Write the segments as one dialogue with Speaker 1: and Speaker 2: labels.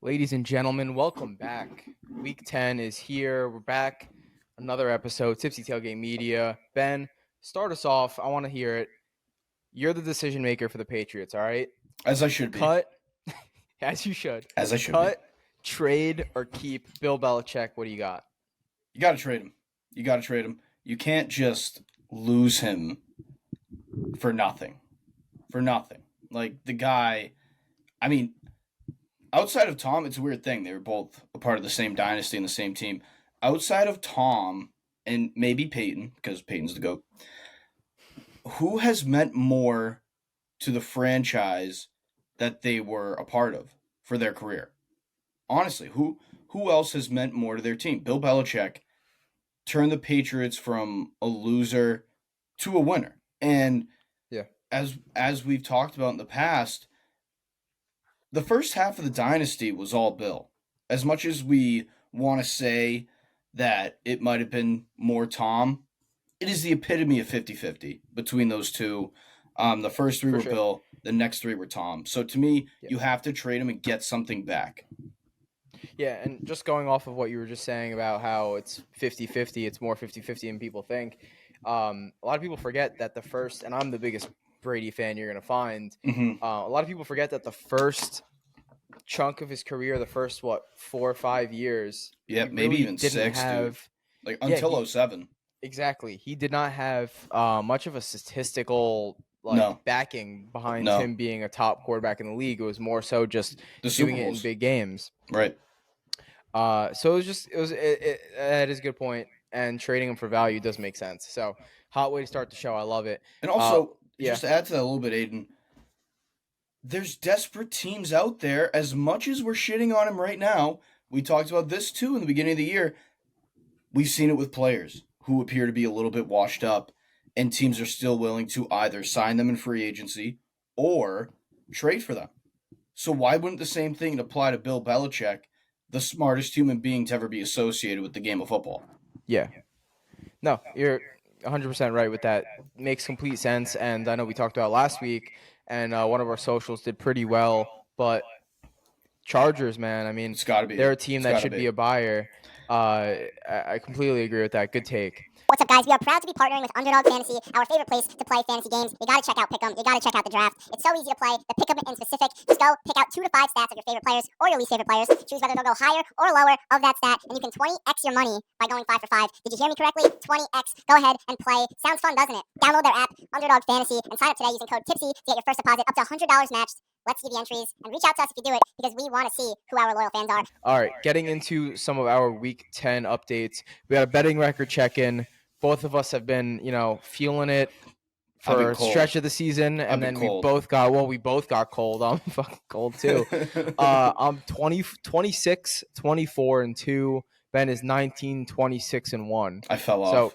Speaker 1: Ladies and gentlemen, welcome back. Week 10 is here. We're back. Another episode, Tipsy Tailgate Media. Ben, start us off. I want to hear it. You're the decision maker for the Patriots, all right?
Speaker 2: As I should be.
Speaker 1: Cut, as you should.
Speaker 2: As I should
Speaker 1: Cut, trade, or keep Bill Belichick. What do you got?
Speaker 2: You got to trade him. You got to trade him. You can't just lose him for nothing. For nothing. Like, the guy, I mean, outside of Tom, it's a weird thing. They were both a part of the same dynasty and the same team. Outside of Tom and maybe Peyton, because Peyton's the GOAT, who has meant more to the franchise that they were a part of for their career? Honestly, who else has meant more to their team? Bill Belichick turned the Patriots from a loser to a winner. And
Speaker 1: Yeah.
Speaker 2: as we've talked about in the past, the first half of the dynasty was all Bill. As much as we want to say that it might have been more Tom, it is the epitome of 50-50 between those two. The first three
Speaker 1: For
Speaker 2: were
Speaker 1: sure.
Speaker 2: Bill, the next three were Tom. So to me,
Speaker 1: Yeah.
Speaker 2: you have to trade him and get something back.
Speaker 1: Yeah, and just going off of what you were just saying about how it's 50-50, it's more 50-50 than people think. A lot of people forget that the first, and I'm the biggest Brady fan you're going to find,
Speaker 2: Mm-hmm.
Speaker 1: a lot of people forget that the first chunk of his career, the first, 4 or 5 years,
Speaker 2: Yeah,
Speaker 1: he
Speaker 2: maybe
Speaker 1: really
Speaker 2: even
Speaker 1: didn't
Speaker 2: 6,
Speaker 1: have,
Speaker 2: dude. Like,
Speaker 1: yeah,
Speaker 2: until 07.
Speaker 1: exactly. He did not have much of a statistical
Speaker 2: No.
Speaker 1: backing behind
Speaker 2: No.
Speaker 1: him being a top quarterback in the league. It was more so just
Speaker 2: The Super
Speaker 1: doing it in
Speaker 2: Bowls.
Speaker 1: big games.
Speaker 2: Right.
Speaker 1: So that is a good point, and trading him for value does make sense. So hot way to start the show. I love it.
Speaker 2: And also,
Speaker 1: yeah.
Speaker 2: just to add to that a little bit, Aiden, there's desperate teams out there. As much as we're shitting on him right now, we talked about this too in the beginning of the year. We've seen it with players who appear to be a little bit washed up, and teams are still willing to either sign them in free agency or trade for them. So why wouldn't the same thing apply to Bill Belichick, the smartest human being to ever be associated with the game of football?
Speaker 1: Yeah. No, you're 100% right with that. Makes complete sense. And I know we talked about it last week, and one of our socials did pretty well. But Chargers, man, I mean,
Speaker 2: It's got to be.
Speaker 1: they're a team
Speaker 2: It's
Speaker 1: that
Speaker 2: gotta
Speaker 1: should be a buyer. I completely agree with that. Good take.
Speaker 3: What's up, guys? We are proud to be partnering with Underdog Fantasy, our favorite place to play fantasy games. You gotta check out Pick'em. You gotta check out the draft. It's so easy to play. The Pick'em in specific. Just go pick out 2 to 5 stats of your favorite players or your least favorite players. Choose whether they'll go higher or lower of that stat, and you can 20x your money by going 5 for 5. Did you hear me correctly? 20x. Go ahead and play. Sounds fun, doesn't it? Download their app, Underdog Fantasy, and sign up today using code TIPSY to get your first deposit up to $100 matched. Let's see the entries and reach out to us if you do it, because we want to see who our loyal fans are.
Speaker 1: All right, getting into some of our Week 10 updates. We got a betting record check-in. Both of us have been, feeling it for a stretch of the season, and then we both got cold. I'm fucking cold too. I'm 26, 24, and 2. Ben is 19, 26, and 1.
Speaker 2: I fell off.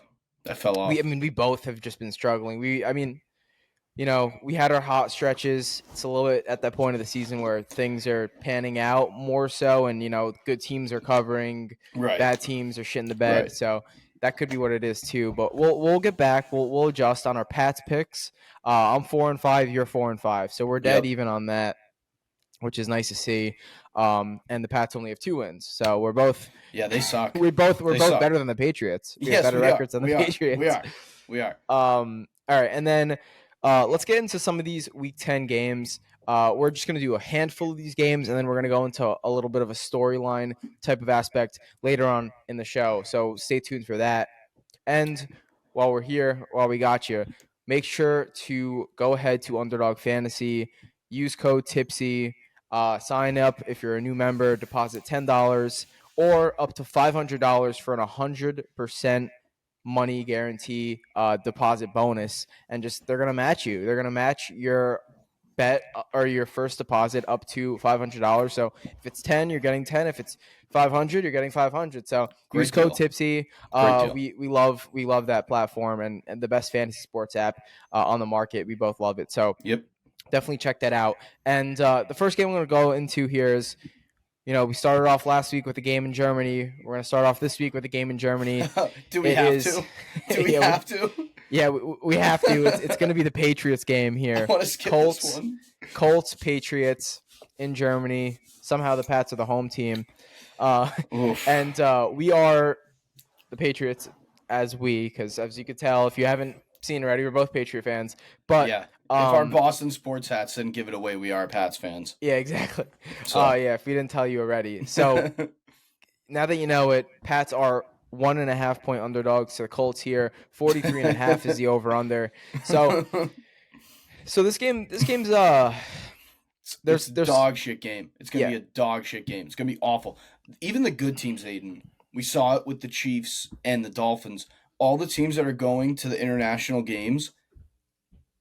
Speaker 1: We both have just been struggling. We had our hot stretches. It's a little bit at that point of the season where things are panning out more so, and good teams are covering,
Speaker 2: Right.
Speaker 1: bad teams are shitting the bed.
Speaker 2: Right.
Speaker 1: So that could be what it is too. But we'll get back. We'll adjust on our Pats picks. I'm 4-5. You're 4-5. So we're dead even on that, which is nice to see. And the Pats only have 2 wins, so we're both.
Speaker 2: Yeah, they suck.
Speaker 1: We're both better than the Patriots. We have better records than the Patriots.
Speaker 2: We are.
Speaker 1: All right, and then let's get into some of these Week 10 games. We're just going to do a handful of these games, and then we're going to go into a little bit of a storyline type of aspect later on in the show. So stay tuned for that. And while we're here, while we got you, make sure to go ahead to Underdog Fantasy, use code TIPSY, sign up if you're a new member, deposit $10 or up to $500 for an 100% money guarantee deposit bonus, and just they're gonna match you. They're gonna match your bet or your first deposit up to $500. So if it's 10, you're getting 10. If it's 500, you're getting 500. So use code TIPSY. We love that platform and the best fantasy sports app on the market. We both love it. So definitely check that out. And the first game I'm going to go into here is, we started off last week with a game in Germany. We're going to start off this week with a game in Germany.
Speaker 2: Do we have to? Do we have to?
Speaker 1: Yeah, we have to. It's going to be the Patriots game here.
Speaker 2: I want to skip this one.
Speaker 1: Colts, Patriots in Germany. somehow the Pats are the home team,
Speaker 2: Oof.
Speaker 1: and we are the Patriots because as you could tell, if you haven't seen already, we're both Patriot fans. But
Speaker 2: Yeah. If our Boston sports hats didn't give it away, we are Pats fans.
Speaker 1: yeah, exactly.
Speaker 2: So.
Speaker 1: Yeah, if we didn't tell you already. So now that you know it, Pats are 1.5 point underdogs to the Colts here. 43.5 is the over under. So this game's
Speaker 2: It's a dog shit game. It's gonna
Speaker 1: Yeah.
Speaker 2: be a dog shit game. It's gonna be awful. Even the good teams, Aiden. We saw it with the Chiefs and the Dolphins. All the teams that are going to the international games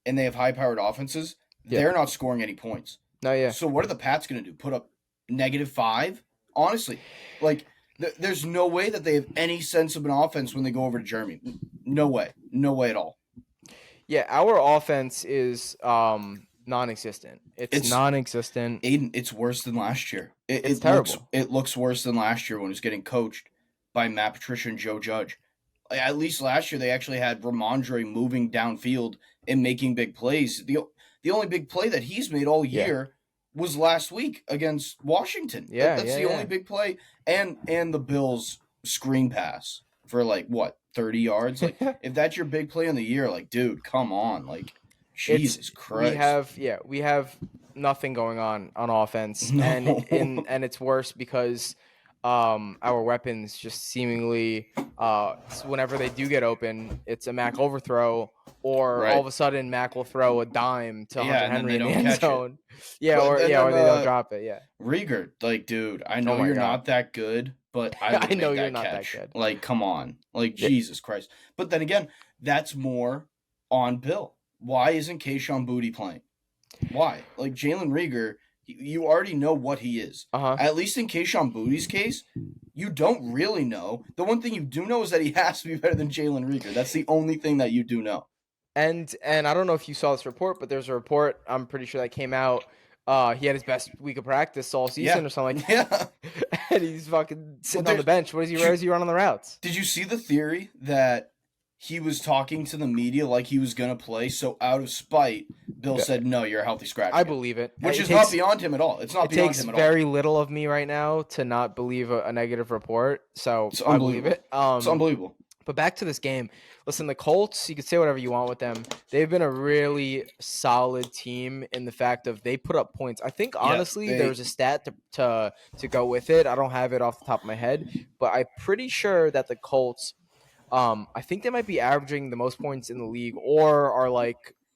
Speaker 2: and they have high powered offenses, they're not scoring any points.
Speaker 1: No, yeah.
Speaker 2: So what are the Pats gonna do? Put up -5? Honestly, like there's no way that they have any sense of an offense when they go over to Germany. No way. No way at all.
Speaker 1: Yeah, our offense is non-existent. It's non-existent.
Speaker 2: Aiden, it's worse than last year.
Speaker 1: It's terrible.
Speaker 2: It looks worse than last year when it was getting coached by Matt Patricia and Joe Judge. At least last year they actually had Ramondre moving downfield and making big plays. The only big play that he's made all year was last week against Washington.
Speaker 1: Yeah,
Speaker 2: That's the only big play. And the Bills screen pass for 30 yards. Like if that's your big play in the year, dude, come on. Jesus Christ.
Speaker 1: We have nothing going on offense.
Speaker 2: No.
Speaker 1: And it's worse because our weapons just seemingly whenever they do get open, it's a Mac overthrow, or all of a sudden Mac will throw a dime to Hunter Henry in the end zone. Or they don't drop it. Yeah.
Speaker 2: Rieger, dude, I know you're not that good, but I know you're not that good. Come on. Jesus Christ. But then again, that's more on Bill. Why isn't Keyshawn Boutte playing? Why? Jalen Rieger, you already know what he is. At least in Keyshawn Boutte's case, you don't really know. The one thing you do know is that he has to be better than Jalen Rieger. That's the only thing that you do know.
Speaker 1: And I don't know if you saw this report, but there's a report, I'm pretty sure, that came out. He had his best week of practice all season or something like that. Yeah. And he's fucking sitting on the bench. Where does he run on the routes?
Speaker 2: Did you see the theory that he was talking to the media like he was going to play, so out of spite, Bill said, no, you're a healthy scratch.
Speaker 1: I believe it.
Speaker 2: Which is not beyond him at all. It's not beyond him at all.
Speaker 1: It takes very little of me right now to not believe a negative report, so I believe it.
Speaker 2: It's unbelievable.
Speaker 1: But back to this game. Listen, the Colts, you can say whatever you want with them. They've been a really solid team in the fact of they put up points. I think, honestly, there was a stat to go with it. I don't have it off the top of my head, but I'm pretty sure that the Colts, I think they might be averaging the most points in the league, or are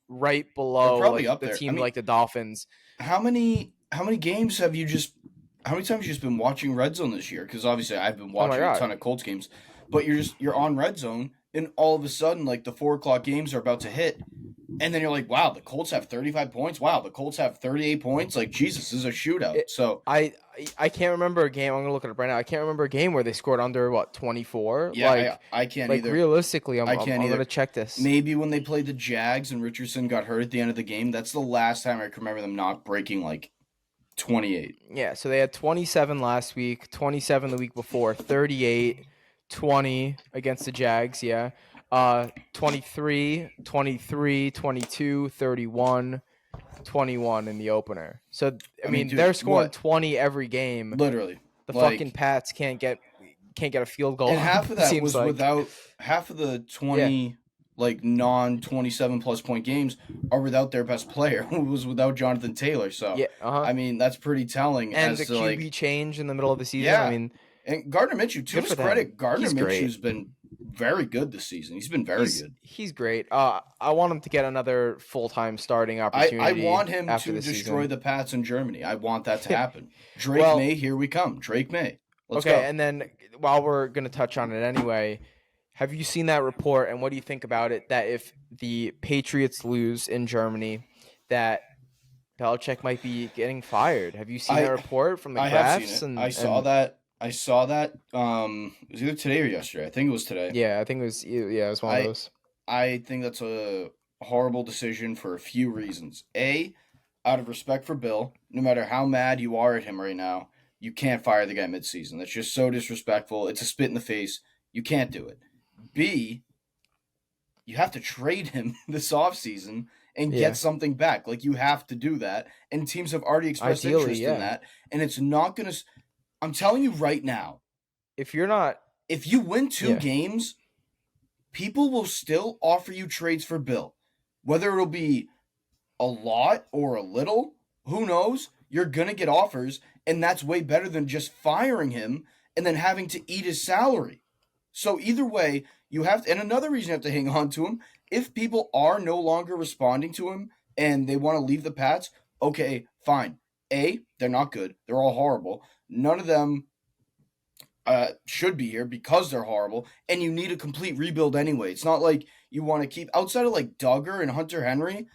Speaker 1: right below the team like the Dolphins.
Speaker 2: How many games have you how many times have you just been watching Red Zone this year? Because obviously I've been watching a ton of Colts games, but you're on Red Zone, and all of a sudden the 4:00 games are about to hit, and then you're like, wow, the Colts have 35 points. Wow, the Colts have 38 points. Jesus, this is a shootout. So
Speaker 1: I can't remember a game. I'm gonna look it up right now. I can't remember a game where they scored under 24.
Speaker 2: Yeah, I can't either.
Speaker 1: Realistically, I'm gonna check this.
Speaker 2: Maybe when they played the Jags and Richardson got hurt at the end of the game, that's the last time I can remember them not breaking 28.
Speaker 1: Yeah, so they had 27 last week, 27 the week before, 38, 20 against the Jags. Yeah. 23, 23, 22, 31, 21 in the opener. So I mean dude, they're scoring 20 every game.
Speaker 2: Literally.
Speaker 1: The fucking Pats can't get a field goal.
Speaker 2: And half of that was without half of the 20 non 27 plus point games are without their best player, who was without Jonathan Taylor. So I mean that's pretty telling.
Speaker 1: And
Speaker 2: as
Speaker 1: the
Speaker 2: to
Speaker 1: QB change in the middle of the season.
Speaker 2: Yeah.
Speaker 1: I mean,
Speaker 2: and Gardner Minshew, to his credit, Gardner Minshew's been very good this season. He's been very good.
Speaker 1: He's great. I want him to get another full-time starting opportunity.
Speaker 2: I want him to destroy the Pats in Germany. I want that to happen. Drake May, here we come. Drake May. Let's go.
Speaker 1: And then while we're going to touch on it anyway, have you seen that report, and what do you think about it, that if the Patriots lose in Germany, that Belichick might be getting fired? Have you seen that report from the Graphs?
Speaker 2: I have seen it. I saw that. It was either today or yesterday. I think it was today.
Speaker 1: Yeah, I think it was. Yeah, it was one of those.
Speaker 2: I think that's a horrible decision for a few reasons. A, out of respect for Bill, no matter how mad you are at him right now, you can't fire the guy midseason. That's just so disrespectful. It's a spit in the face. You can't do it. B, you have to trade him this offseason and
Speaker 1: Yeah.
Speaker 2: get something back. Like, you have to do that, and teams have already expressed
Speaker 1: Ideally,
Speaker 2: interest
Speaker 1: yeah.
Speaker 2: in that, and it's not going to – I'm telling you right now,
Speaker 1: If you're not –
Speaker 2: if you win 2
Speaker 1: Yeah.
Speaker 2: games, people will still offer you trades for Bill. Whether it'll be a lot or a little, who knows? You're going to get offers, and that's way better than just firing him and then having to eat his salary. So either way, you have to, and another reason you have to hang on to him, if people are no longer responding to him and they want to leave the Pats, okay, fine. A, they're not good. They're all horrible. None of them should be here because they're horrible, and you need a complete rebuild anyway. It's not like you want to keep, outside of like Duggar and Hunter Henry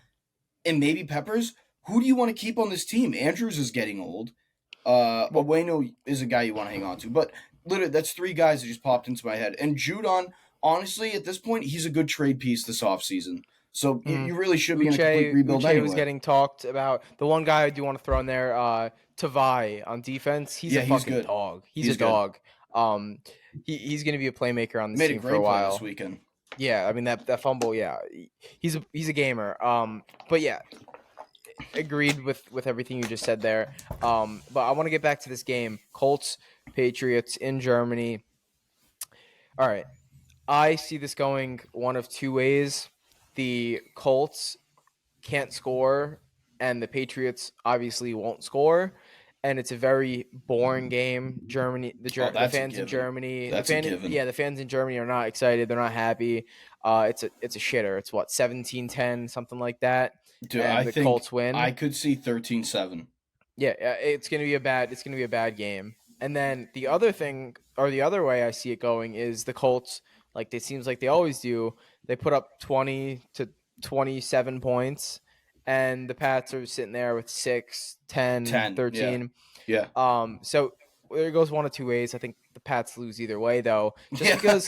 Speaker 2: and maybe Peppers, who do you want to keep on this team? Andrews is getting old. Oweno is a guy you want to hang on to. But literally, that's 3 guys that just popped into my head. And Judon, honestly, at this point, he's a good trade piece this offseason. So you really should be in a complete rebuild anyway.
Speaker 1: was getting talked about. The one guy I do want to throw in there, Tavai on defense. He's a fucking
Speaker 2: good.
Speaker 1: dog. He's a dog. He's going to be a playmaker on this team for a while.
Speaker 2: Play this weekend.
Speaker 1: Yeah, I mean that fumble. Yeah, he's a gamer. But yeah, agreed with everything you just said there. But I want to get back to this game. Colts, Patriots in Germany. All right, I see this going one of 2 ways. The Colts can't score, and the Patriots obviously won't score. And it's a very boring game. Germany, the fans in Germany, the fans in Germany are not excited. They're not happy. It's a shitter. It's what, 17-10, something like that.
Speaker 2: Dude,
Speaker 1: and the Colts win.
Speaker 2: I could see 13-7.
Speaker 1: Yeah, it's gonna be a bad game. And then the other thing, or the other way I see it going, is the Colts, like it seems like they always do, they put up 20 to 27 points. And the Pats are sitting there with 6, 10, 13.
Speaker 2: Yeah.
Speaker 1: So there goes one of 2 ways. I think the Pats lose either way, though. Because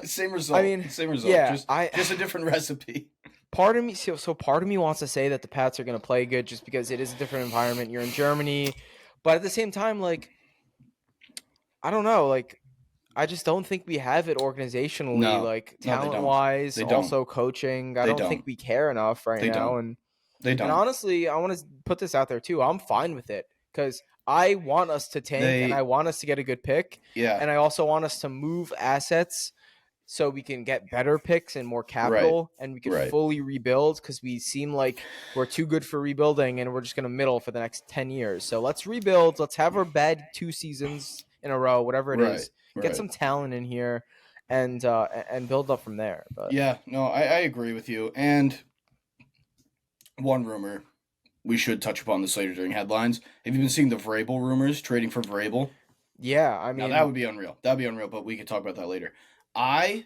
Speaker 2: same result.
Speaker 1: I mean,
Speaker 2: same result.
Speaker 1: Yeah,
Speaker 2: just a different recipe.
Speaker 1: Part of me wants to say that the Pats are going to play good just because it is a different environment. You're in Germany, but at the same time, like, I don't know, like, I just don't think we have it organizationally, like talent-wise, also coaching. I don't think we care enough now. And
Speaker 2: they don't.
Speaker 1: And honestly, I want to put this out there too. I'm fine with it because I want us to tank and I want us to get a good pick.
Speaker 2: Yeah.
Speaker 1: And I also want us to move assets so we can get better picks and more capital and we can fully rebuild, because we seem like we're too good for rebuilding and we're just going to middle for the next 10 years. So let's rebuild. Let's have our bad 2 seasons in a row, whatever it is. Get some talent in here and build up from there. But
Speaker 2: yeah, no, I agree with you. And one rumor we should touch upon this later during headlines. Have you been seeing the Vrabel rumors, trading for Vrabel?
Speaker 1: Yeah, I mean,
Speaker 2: now, that would be unreal. That would be unreal, but we could talk about that later. I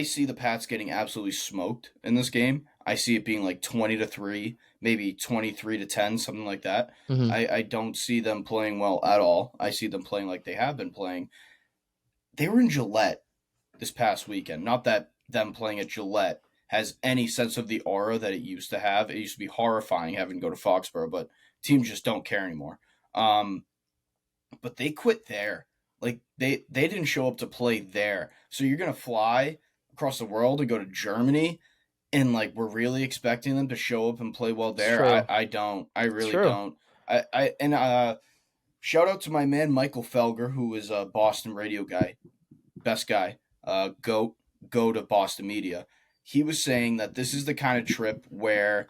Speaker 2: see the Pats getting absolutely smoked in this game. I see it being like 20-3, maybe 23-10, something like that.
Speaker 1: Mm-hmm.
Speaker 2: I don't see them playing well at all. I see them playing like they have been playing. They were in Gillette this past weekend. Not that them playing at Gillette has any sense of the aura that it used to have. It used to be horrifying having to go to Foxborough, but teams just don't care anymore. But they quit there. Like, they didn't show up to play there. So you're going to fly across the world and go to Germany, and, like, we're really expecting them to show up and play well there? I don't. I really don't. Shout out to my man Michael Felger, who is a Boston radio guy. Best guy. Go to Boston media. He was saying that this is the kind of trip where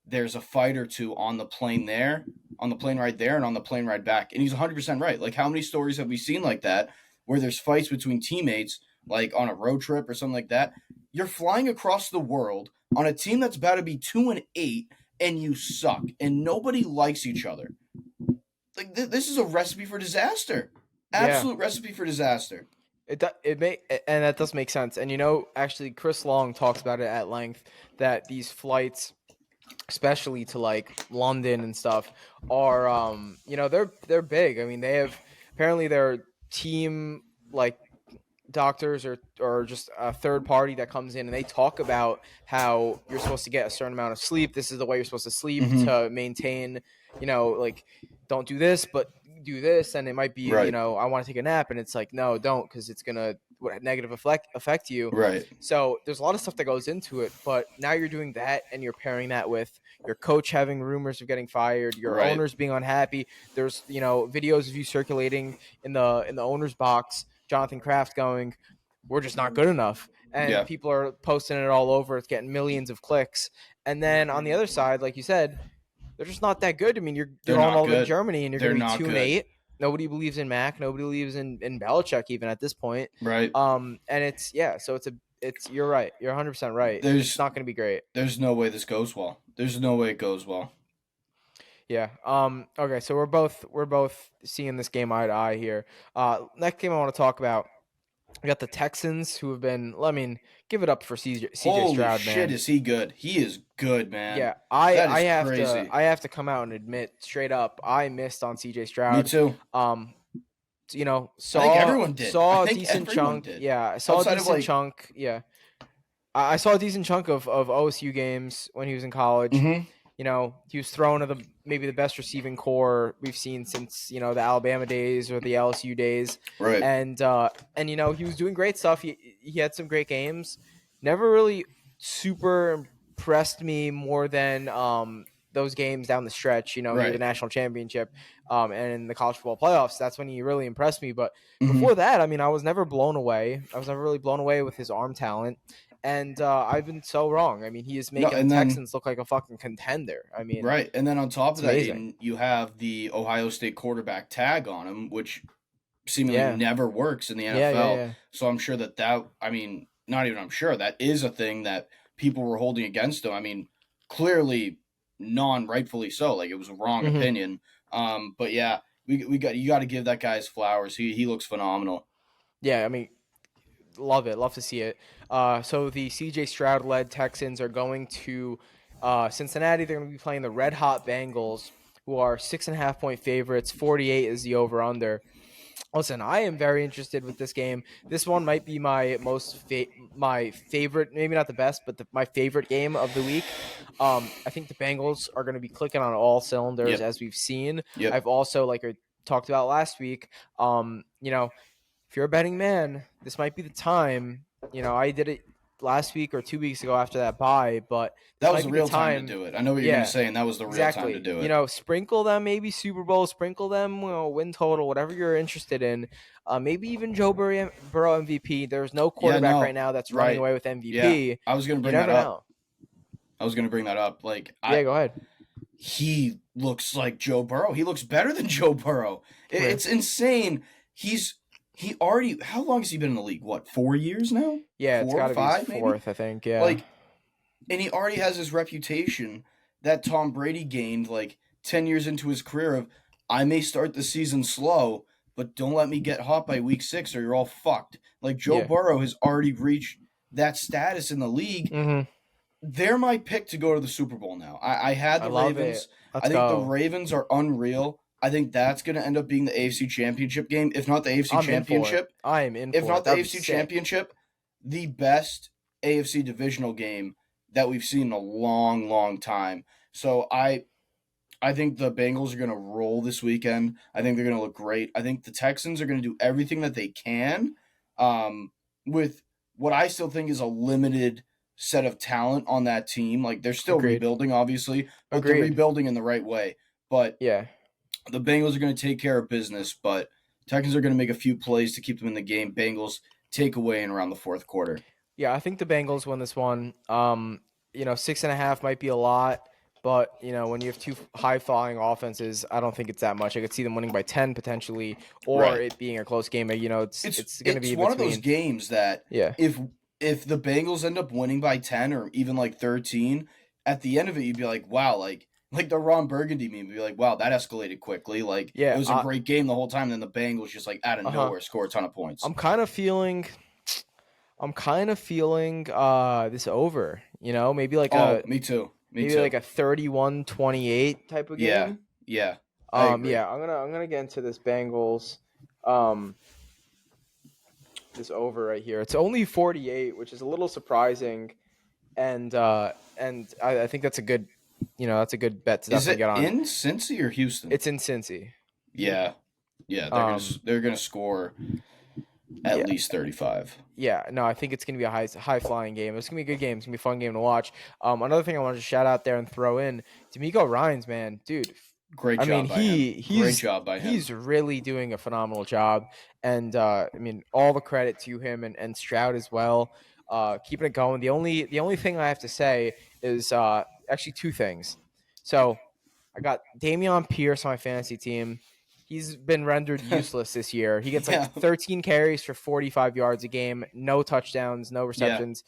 Speaker 2: there's a fight or 2 on the plane there, on the plane ride there, and on the plane ride back. And he's 100% right. Like, how many stories have we seen like that where there's fights between teammates, like on a road trip or something like that? You're flying across the world on a team that's about to be 2-8, and you suck, and nobody likes each other. Like, this is a recipe for disaster. Absolute recipe for disaster.
Speaker 1: And that does make sense. And actually, Chris Long talks about it at length, that these flights, especially to like London and stuff, are they're big. I mean, they have apparently their team like doctors or just a third party that comes in and they talk about how you're supposed to get a certain amount of sleep. This is the way you're supposed to sleep to maintain, like, don't do this, but do this. And it might be, I want to take a nap. And it's like, no, don't, because it's going to would negative affect you.
Speaker 2: Right.
Speaker 1: So there's a lot of stuff that goes into it. But now you're doing that, and you're pairing that with your coach having rumors of getting fired, your
Speaker 2: Right.
Speaker 1: owners being unhappy. There's videos of you circulating in the owner's box, Jonathan Kraft going, "We're just not good enough," and
Speaker 2: Yeah.
Speaker 1: people are posting it all over. It's getting millions of clicks. And then on the other side, like you said, they're just not that good. I mean, you're
Speaker 2: They're
Speaker 1: all
Speaker 2: not
Speaker 1: over
Speaker 2: good.
Speaker 1: Germany, and you're
Speaker 2: They're
Speaker 1: going to be
Speaker 2: not
Speaker 1: 2-8. Nobody believes in Mac. Nobody believes in Belichick even at this point.
Speaker 2: Right.
Speaker 1: And it's so it's you're right. You're 100% right. It's not going to be great.
Speaker 2: There's no way this goes well. There's no way it goes well.
Speaker 1: Yeah. Okay. So we're both seeing this game eye to eye here. Next game I want to talk about. We got the Texans, who have been. I mean, give it up for CJ
Speaker 2: Holy
Speaker 1: Stroud,
Speaker 2: shit,
Speaker 1: man.
Speaker 2: is he good? He is good, man.
Speaker 1: Yeah,
Speaker 2: That
Speaker 1: I
Speaker 2: is
Speaker 1: have
Speaker 2: crazy.
Speaker 1: to come out and admit straight up, I missed on CJ Stroud.
Speaker 2: Me too.
Speaker 1: Saw
Speaker 2: I think everyone did.
Speaker 1: saw
Speaker 2: I
Speaker 1: a
Speaker 2: think
Speaker 1: decent
Speaker 2: everyone
Speaker 1: chunk.
Speaker 2: did.
Speaker 1: Yeah, I saw
Speaker 2: Outside
Speaker 1: a
Speaker 2: of,
Speaker 1: decent
Speaker 2: like-
Speaker 1: chunk. Yeah, I saw a decent chunk of OSU games when he was in college.
Speaker 2: Mhm.
Speaker 1: He was thrown to maybe the best receiving core we've seen since the Alabama days or the LSU days.
Speaker 2: Right.
Speaker 1: And he was doing great stuff. He had some great games. Never really super impressed me more than those games down the stretch. Near
Speaker 2: Right.
Speaker 1: the national championship and in the college football playoffs. That's when he really impressed me. But
Speaker 2: Mhm.
Speaker 1: before that, I mean, I was never blown away. I was never really blown away with his arm talent. And I've been so wrong. I mean, he is making
Speaker 2: and
Speaker 1: the
Speaker 2: then-
Speaker 1: Texans look like a fucking contender. I mean,
Speaker 2: Right. And then on top of
Speaker 1: it's
Speaker 2: that,
Speaker 1: amazing.
Speaker 2: Aiden, you have the Ohio State quarterback tag on him, which seemingly
Speaker 1: Yeah.
Speaker 2: never works in the
Speaker 1: Yeah,
Speaker 2: NFL.
Speaker 1: yeah.
Speaker 2: So I'm sure that I mean, not even I'm sure, that is a thing that people were holding against him. I mean, clearly non-rightfully so. Like, it was a wrong
Speaker 1: Mhm.
Speaker 2: opinion. But yeah, you got to give that guy his flowers. He looks phenomenal.
Speaker 1: Yeah, I mean, love it. Love to see it. So the CJ Stroud-led Texans are going to Cincinnati. They're going to be playing the Red Hot Bengals, who are 6.5-point favorites. 48 is the over/under. Listen, I am very interested with this game. This one might be my my favorite, maybe not the best, but my favorite game of the week. I think the Bengals are going to be clicking on all cylinders,
Speaker 2: Yep.
Speaker 1: as we've seen.
Speaker 2: Yep.
Speaker 1: I've also, like I talked about last week, if you're a betting man, this might be the time. I did it last week or 2 weeks ago after that bye, but
Speaker 2: That was the real time to do it. I know what you're going to say, and that was the real time to do it.
Speaker 1: Sprinkle them, maybe Super Bowl, sprinkle them, win total, whatever you're interested in. Maybe even Joe Burrow MVP. There's no quarterback right now that's running away with MVP.
Speaker 2: Yeah, I was going to
Speaker 1: You
Speaker 2: bring
Speaker 1: never
Speaker 2: that up.
Speaker 1: know.
Speaker 2: I was going to bring that up. Like,
Speaker 1: Yeah, go ahead.
Speaker 2: He looks like Joe Burrow. He looks better than Joe Burrow. It's insane. He already. How long has he been in the league? What, 4 years now?
Speaker 1: Yeah, it's got to be his
Speaker 2: maybe?
Speaker 1: fourth, I think. Yeah.
Speaker 2: And he already has his reputation that Tom Brady gained 10 years into his career of, I may start the season slow, but don't let me get hot by week 6 or you're all fucked. Joe Burrow has already reached that status in the league.
Speaker 1: Mm-hmm.
Speaker 2: They're my pick to go to the Super Bowl now. I had the Ravens. I think the Ravens are unreal. I think that's going to end up being the AFC Championship game. If not the AFC Championship.
Speaker 1: I am in for it.
Speaker 2: If not the AFC Championship, the best AFC divisional game that we've seen in a long, long time. So I think the Bengals are going to roll this weekend. I think they're going to look great. I think the Texans are going to do everything that they can with what I still think is a limited set of talent on that team. They're still rebuilding, obviously, but they're rebuilding in the right way. But
Speaker 1: yeah,
Speaker 2: the Bengals are going to take care of business, but Texans are going to make a few plays to keep them in the game. Bengals take away in around the fourth quarter.
Speaker 1: Yeah, I think the Bengals win this one. 6.5 might be a lot, but when you have two high-flying offenses, I don't think it's that much. I could see them winning by 10 potentially, or it being a close game. It's going to be
Speaker 2: one of those games that if the Bengals end up winning by 10 or even 13, at the end of it, you'd be like, wow, like the Ron Burgundy meme, be like, wow, that escalated quickly. It was a great game the whole time. Then the Bengals just out of nowhere score a ton of points.
Speaker 1: I'm kind of feeling this over. Maybe
Speaker 2: me too.
Speaker 1: Maybe like a 31-28 type of game.
Speaker 2: Yeah.
Speaker 1: I'm gonna get into this Bengals. This over right here. It's only 48, which is a little surprising, and I think that's a good. That's a good bet to definitely get on.
Speaker 2: Is it in Cincy or Houston?
Speaker 1: It's in Cincy.
Speaker 2: Yeah. They're gonna score. at
Speaker 1: Yeah.
Speaker 2: least 35.
Speaker 1: Yeah, no, I think it's going to be a high flying game. It's going to be a good game. It's going to be a fun game to watch. Another thing I wanted to shout out there and throw in, D'Amico Ryans, man, dude.
Speaker 2: Great
Speaker 1: I mean,
Speaker 2: job by him. Great
Speaker 1: he's
Speaker 2: job by him.
Speaker 1: he's really doing a phenomenal job, and I mean, all the credit to him and Stroud as well, keeping it going. The only thing I have to say is actually two things. So I got Dameon Pierce on my fantasy team. He's been rendered useless this year. He gets like 13 carries for 45 yards a game, no touchdowns, no receptions,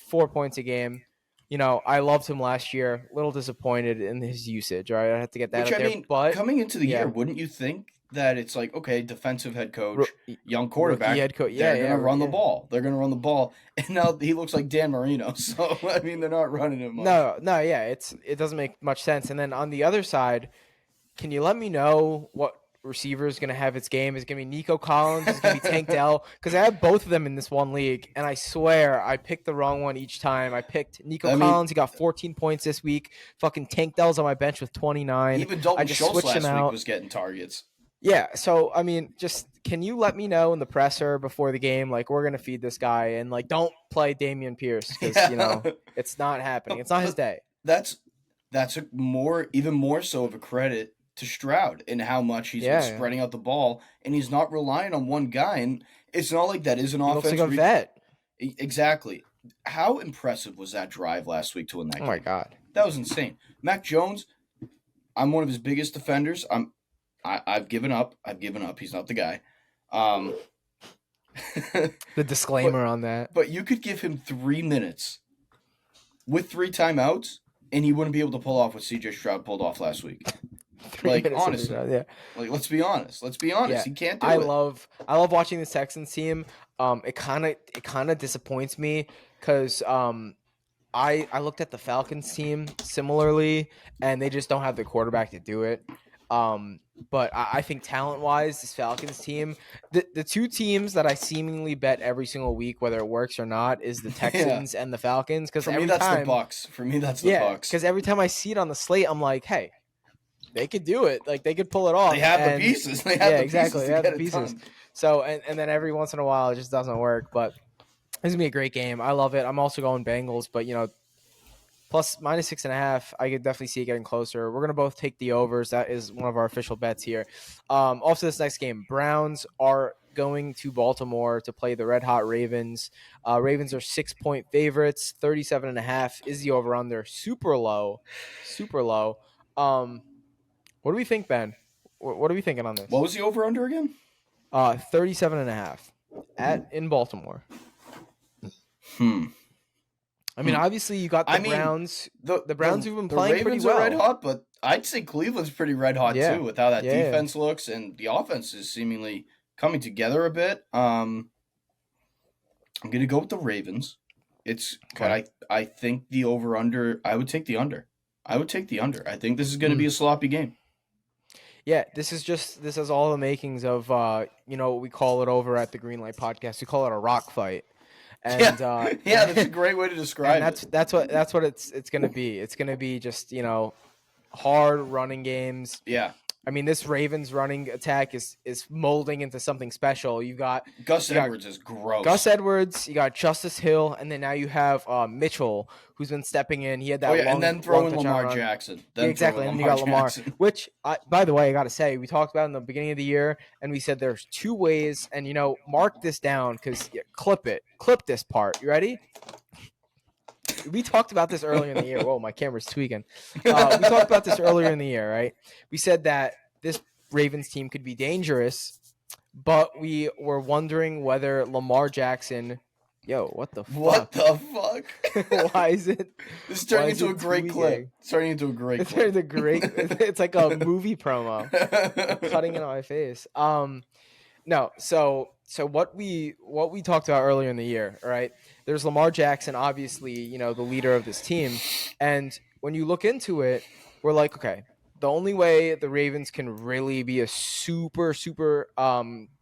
Speaker 1: 4 points a game. I loved him last year. A little disappointed in his usage. All right, I have to get that
Speaker 2: Which,
Speaker 1: out
Speaker 2: I
Speaker 1: there.
Speaker 2: mean,
Speaker 1: But
Speaker 2: coming into the year, wouldn't you think that it's like, okay, defensive head coach, young quarterback,
Speaker 1: head coach,
Speaker 2: they're going to run the ball. They're going to run the ball. And now he looks like Dan Marino. So, I mean, they're not running him much.
Speaker 1: No, yeah, it doesn't make much sense. And then on the other side, can you let me know what receiver is going to have its game? Is it going to be Nico Collins? Is it going to be Tank Dell? Because I have both of them in this one league, and I swear I picked the wrong one each time. I picked Nico Collins. He got 14 points this week. Fucking Tank Dell's on my bench with 29.
Speaker 2: Even Dalton Schultz last week was getting targets.
Speaker 1: Yeah, so, I mean, just can you let me know in the presser before the game, like, we're going to feed this guy, and, like, don't play Dameon Pierce because, it's not happening. It's not his day.
Speaker 2: That's even more so of a credit to Stroud and how much he's been spreading out the ball, and he's not relying on one guy. And it's not like that is an offense.
Speaker 1: He looks like a vet.
Speaker 2: Exactly. How impressive was that drive last week to win that game?
Speaker 1: Oh my God,
Speaker 2: that was insane. Mac Jones, I'm one of his biggest defenders. I've given up. He's not the guy.
Speaker 1: The disclaimer on that.
Speaker 2: But you could give him 3 minutes with 3 timeouts, and he wouldn't be able to pull off what C.J. Stroud pulled off last week. Like, honestly, like, let's be honest. Yeah. He can't do it.
Speaker 1: I love watching the Texans team. It kind of disappoints me because I looked at the Falcons team similarly, and they just don't have the quarterback to do it. But I think talent-wise, this Falcons team, the two teams that I seemingly bet every single week, whether it works or not, is the Texans and the Falcons. Because
Speaker 2: for me, that's the Bucks. For me, that's the Bucks.
Speaker 1: Because every time I see it on the slate, I'm like, hey, they could do it. Like, they could pull it off.
Speaker 2: They have the pieces. They have the pieces.
Speaker 1: So, and then every once in a while, it just doesn't work. But it's going to be a great game. I love it. I'm also going Bengals, but, plus -6.5, I could definitely see it getting closer. We're going to both take the overs. That is one of our official bets here. Also, this next game, Browns are going to Baltimore to play the Red Hot Ravens. Ravens are 6-point favorites. 37.5 is the over-under. Super low. What do we think, Ben? What are we thinking on this?
Speaker 2: What was the over-under again?
Speaker 1: 37.5 in Baltimore. I mean, obviously, you got the Browns. The Browns who've been playing pretty well.
Speaker 2: The Ravens are red hot, but I'd say Cleveland's pretty red hot too, with how that defense looks, and the offense is seemingly coming together a bit. I'm going to go with the Ravens. But I think the over/under. I would take the under. I think this is going to be a sloppy game.
Speaker 1: Yeah, this has all the makings of we call it over at the Greenlight Podcast. We call it a rock fight. And
Speaker 2: that's a great way to describe it.
Speaker 1: That's what it's gonna be. It's gonna be just hard running games.
Speaker 2: Yeah.
Speaker 1: I mean, this Ravens running attack is molding into something special. You've got
Speaker 2: Gus Edwards is gross.
Speaker 1: Gus Edwards, you got Justice Hill, and then now you have Mitchell, who's been stepping in. He had that
Speaker 2: and then throw in Lamar Jackson.
Speaker 1: Exactly, and you got Lamar, which, by the way, I got to say, we talked about in the beginning of the year, and we said there's 2 ways, and, mark this down because clip this part. You ready? We talked about this earlier in the year. Whoa, my camera's tweaking. We talked about this earlier in the year, right? We said that this Ravens team could be dangerous, but we were wondering whether Lamar Jackson. Yo, what the fuck?
Speaker 2: What the fuck?
Speaker 1: Why is it?
Speaker 2: This is turning into a great clip. It's turning into a great clip.
Speaker 1: It's like a movie promo. Cutting it on my face. No, so what we talked about earlier in the year, right? There's Lamar Jackson, obviously, the leader of this team. And when you look into it, we're like, okay, the only way the Ravens can really be a super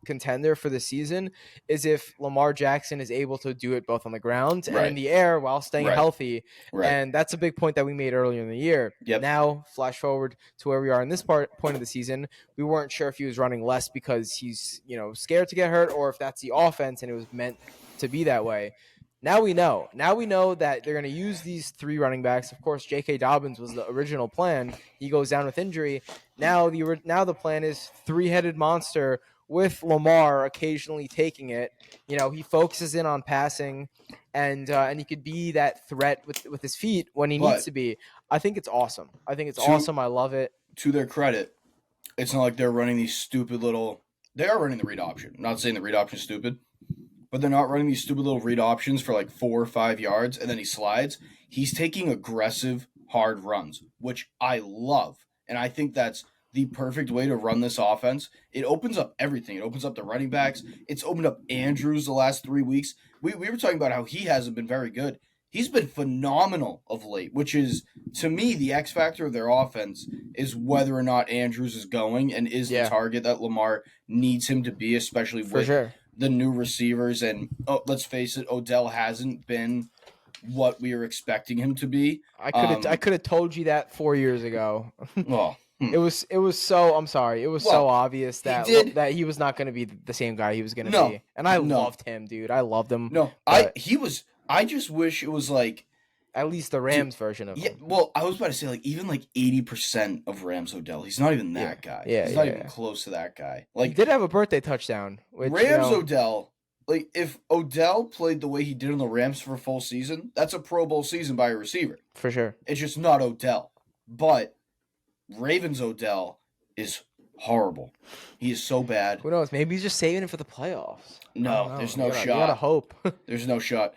Speaker 1: contender for the season is if Lamar Jackson is able to do it both on the ground and in
Speaker 2: Right.
Speaker 1: the air while staying
Speaker 2: Right.
Speaker 1: healthy.
Speaker 2: Right.
Speaker 1: And that's a big point that we made earlier in the year.
Speaker 2: Yep.
Speaker 1: Now, flash forward to where we are in this point of the season, we weren't sure if he was running less because he's, scared to get hurt, or if that's the offense and it was meant to be that way. Now we know. Now we know that they're going to use these 3 running backs. Of course, J.K. Dobbins was the original plan. He goes down with injury. Now the plan is 3-headed monster with Lamar occasionally taking it. He focuses in on passing, and he could be that threat with his feet when he needs to be. I think it's awesome. Awesome. I love it.
Speaker 2: To their credit, it's not like they're running these stupid little. They are running the read option. I'm not saying the read option is stupid, but they're not running these stupid little read options for like 4 or 5 yards and then he slides. He's taking aggressive, hard runs, which I love. And I think that's the perfect way to run this offense. It opens up everything. It opens up the running backs. It's opened up Andrews the last 3 weeks. We were talking about how he hasn't been very good. He's been phenomenal of late, which is, to me, the X factor of their offense is whether or not Andrews is going and is the target that Lamar needs him to be, especially with the new receivers. And let's face it, Odell hasn't been what we were expecting him to be.
Speaker 1: I could have told you that 4 years ago.
Speaker 2: Well,
Speaker 1: It was so. I'm sorry. It was so obvious that he was not going to be the same guy he was going to be. And I loved him, dude. I loved him.
Speaker 2: No, I just wish it was like
Speaker 1: at least the Rams version of him.
Speaker 2: Yeah, well, I was about to say like even like 80% of Rams Odell. He's not even that guy. He's not even close to that guy. Like
Speaker 1: he did have a birthday touchdown. Which,
Speaker 2: Rams Odell. Like if Odell played the way he did on the Rams for a full season, that's a Pro Bowl season by a receiver.
Speaker 1: For sure.
Speaker 2: It's just not Odell. But Ravens Odell is horrible. He is so bad.
Speaker 1: Who knows? Maybe he's just saving it for the playoffs.
Speaker 2: No, there's no shot. You
Speaker 1: gotta hope.
Speaker 2: There's no shot.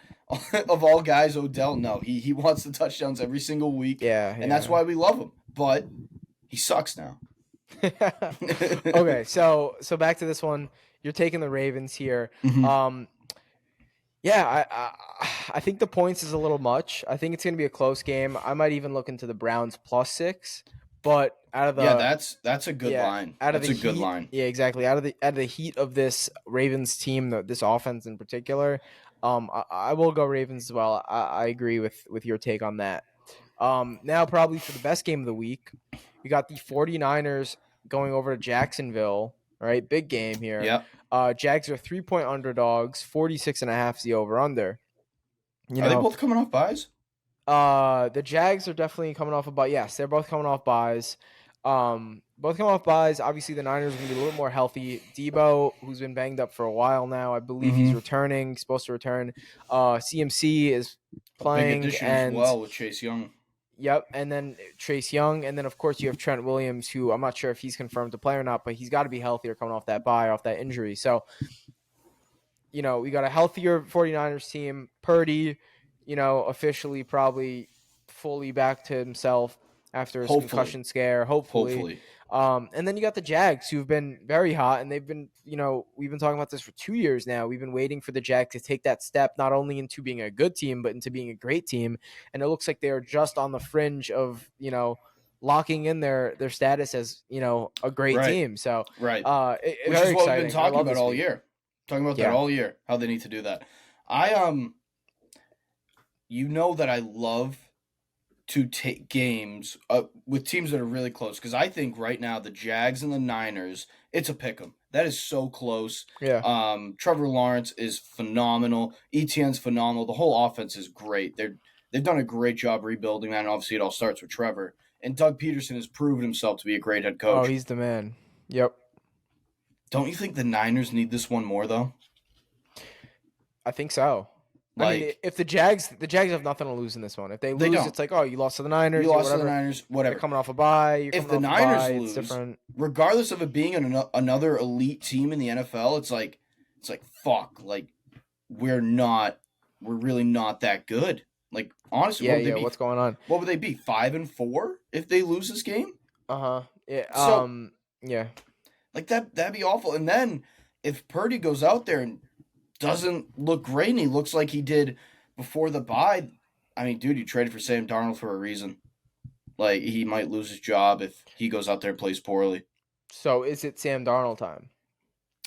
Speaker 2: Of all guys, Odell, no. He wants the touchdowns every single week.
Speaker 1: Yeah.
Speaker 2: And that's why we love him. But he sucks now.
Speaker 1: Okay, so back to this one. You're taking the Ravens here.
Speaker 2: Mm-hmm.
Speaker 1: I think the points is a little much. I think it's going to be a close game. I might even look into the Browns +6. But out of the
Speaker 2: that's a good line. That's a good line.
Speaker 1: Yeah, exactly. Out of the heat of this Ravens team, this offense in particular, I will go Ravens as well. I agree with your take on that. Now probably for the best game of the week, we got the 49ers going over to Jacksonville. All right, big game here.
Speaker 2: Yeah.
Speaker 1: Jags are 3-point underdogs. 46.5 is the over/under.
Speaker 2: Are they both coming off buys?
Speaker 1: The Jags are definitely coming off a bye. Yes, they're both coming off buys. Obviously, the Niners are going to be a little more healthy. Debo, who's been banged up for a while now, I believe he's returning. Supposed to return. CMC is playing.
Speaker 2: Big addition as well with Chase Young.
Speaker 1: Yep, and then Chase Young, and then of course you have Trent Williams, who I'm not sure if he's confirmed to play or not, but he's got to be healthier coming off that bye, off that injury. So, we got a healthier 49ers team. Purdy, officially probably fully back to himself after his concussion scare, hopefully. And then you got the Jags, who've been very hot, and they've been, we've been talking about this for 2 years now. We've been waiting for the Jags to take that step, not only into being a good team, but into being a great team. And it looks like they are just on the fringe of, locking in their status as, a great team. So,
Speaker 2: right.
Speaker 1: Which
Speaker 2: is what we've been talking about all year. Talking about that all year, how they need to do that. That I love to take games with teams that are really close, because I think right now the Jags and the Niners, it's a pick'em. That is so close.
Speaker 1: Yeah.
Speaker 2: Trevor Lawrence is phenomenal. Etienne's phenomenal. The whole offense is great. They've done a great job rebuilding that, and obviously it all starts with Trevor. And Doug Peterson has proven himself to be a great head coach.
Speaker 1: Oh, he's the man. Yep.
Speaker 2: Don't you think the Niners need this one more, though?
Speaker 1: I think so. I mean, if the Jags have nothing to lose in this one. If they lose, it's like, oh, you lost to the Niners.
Speaker 2: You lost to the Niners, whatever.
Speaker 1: They're coming off a bye.
Speaker 2: If the Niners lose, it's different. Regardless of it being another elite team in the NFL, it's like fuck, like we're really not that good. Like honestly,
Speaker 1: what's going on?
Speaker 2: What would they be? 5-4 if they lose this game?
Speaker 1: Yeah.
Speaker 2: So,
Speaker 1: yeah.
Speaker 2: Like that'd be awful. And then if Purdy goes out there and doesn't look great, and he looks like he did before the bye. I mean, dude, you traded for Sam Darnold for a reason. Like, he might lose his job if he goes out there and plays poorly.
Speaker 1: So is it Sam Darnold time?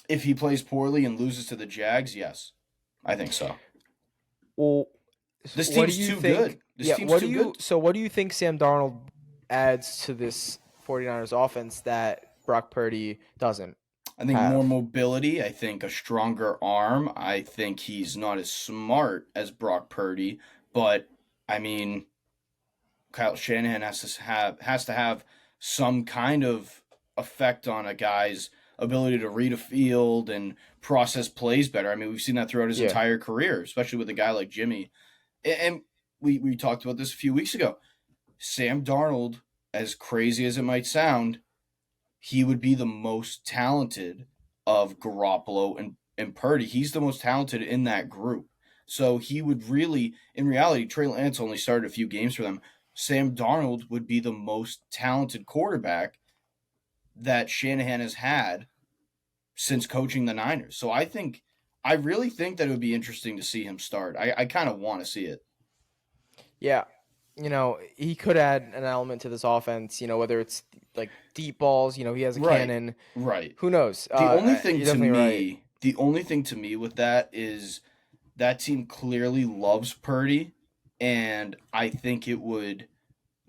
Speaker 2: If he plays poorly and loses to the Jags, yes. I think so.
Speaker 1: Well,
Speaker 2: This
Speaker 1: what do
Speaker 2: team's
Speaker 1: you
Speaker 2: too
Speaker 1: think?
Speaker 2: good. This
Speaker 1: Yeah,
Speaker 2: team's
Speaker 1: what do
Speaker 2: too
Speaker 1: you
Speaker 2: good.
Speaker 1: so what do you think Sam Darnold adds to this 49ers offense that Brock Purdy doesn't
Speaker 2: I think more
Speaker 1: have?
Speaker 2: mobility. I think a stronger arm. I think he's not as smart as Brock Purdy, but I mean, Kyle Shanahan has to have some kind of effect on a guy's ability to read a field and process plays better. I mean, we've seen that throughout his
Speaker 1: Yeah,
Speaker 2: entire career, especially with a guy like Jimmy. And we talked about this a few weeks ago. Sam Darnold, as crazy as it might sound, he would be the most talented of Garoppolo and Purdy. He's the most talented in that group. So he would really, in reality, Trey Lance only started a few games for them. Sam Darnold would be the most talented quarterback that Shanahan has had since coaching the Niners. So I really think that it would be interesting to see him start. I kind of want to see it.
Speaker 1: yeah. He could add an element to this offense. Whether it's like deep balls. He has a
Speaker 2: Right.
Speaker 1: cannon.
Speaker 2: Right.
Speaker 1: Who knows?
Speaker 2: The only thing
Speaker 1: You're
Speaker 2: to
Speaker 1: definitely right.
Speaker 2: me, the only thing to me with that is that team clearly loves Purdy, and I think it would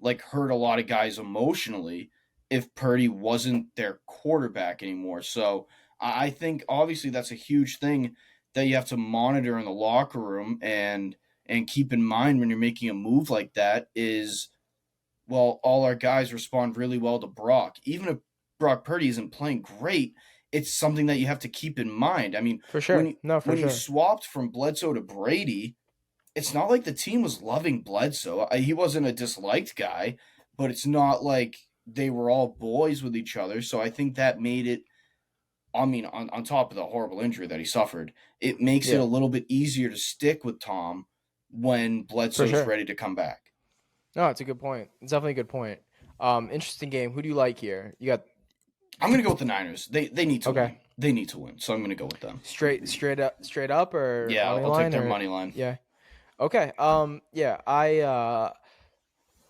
Speaker 2: like hurt a lot of guys emotionally if Purdy wasn't their quarterback anymore. So I think obviously that's a huge thing that you have to monitor in the locker room and keep in mind when you're making a move like that is, well, all our guys respond really well to Brock. Even if Brock Purdy isn't playing great, it's something that you have to keep in mind. I mean,
Speaker 1: For
Speaker 2: when
Speaker 1: sure.
Speaker 2: you,
Speaker 1: No, for
Speaker 2: when you
Speaker 1: sure.
Speaker 2: swapped from Bledsoe to Brady, it's not like the team was loving Bledsoe. He wasn't a disliked guy, but it's not like they were all boys with each other. So I think that made it, I mean, on top of the horrible injury that he suffered, it makes it
Speaker 1: Yeah,
Speaker 2: a little bit easier to stick with Tom when
Speaker 1: for
Speaker 2: Bledsoe's
Speaker 1: sure.
Speaker 2: ready to come back.
Speaker 1: No, it's a good point. It's definitely a good point. Interesting game. Who do you like here? You got
Speaker 2: I'm going to go with the Niners. They need to
Speaker 1: okay.
Speaker 2: win. They need to win. So I'm going to go with them.
Speaker 1: Straight up or
Speaker 2: Yeah,
Speaker 1: money
Speaker 2: I'll take
Speaker 1: line
Speaker 2: their
Speaker 1: or
Speaker 2: money line.
Speaker 1: yeah. Okay. Yeah.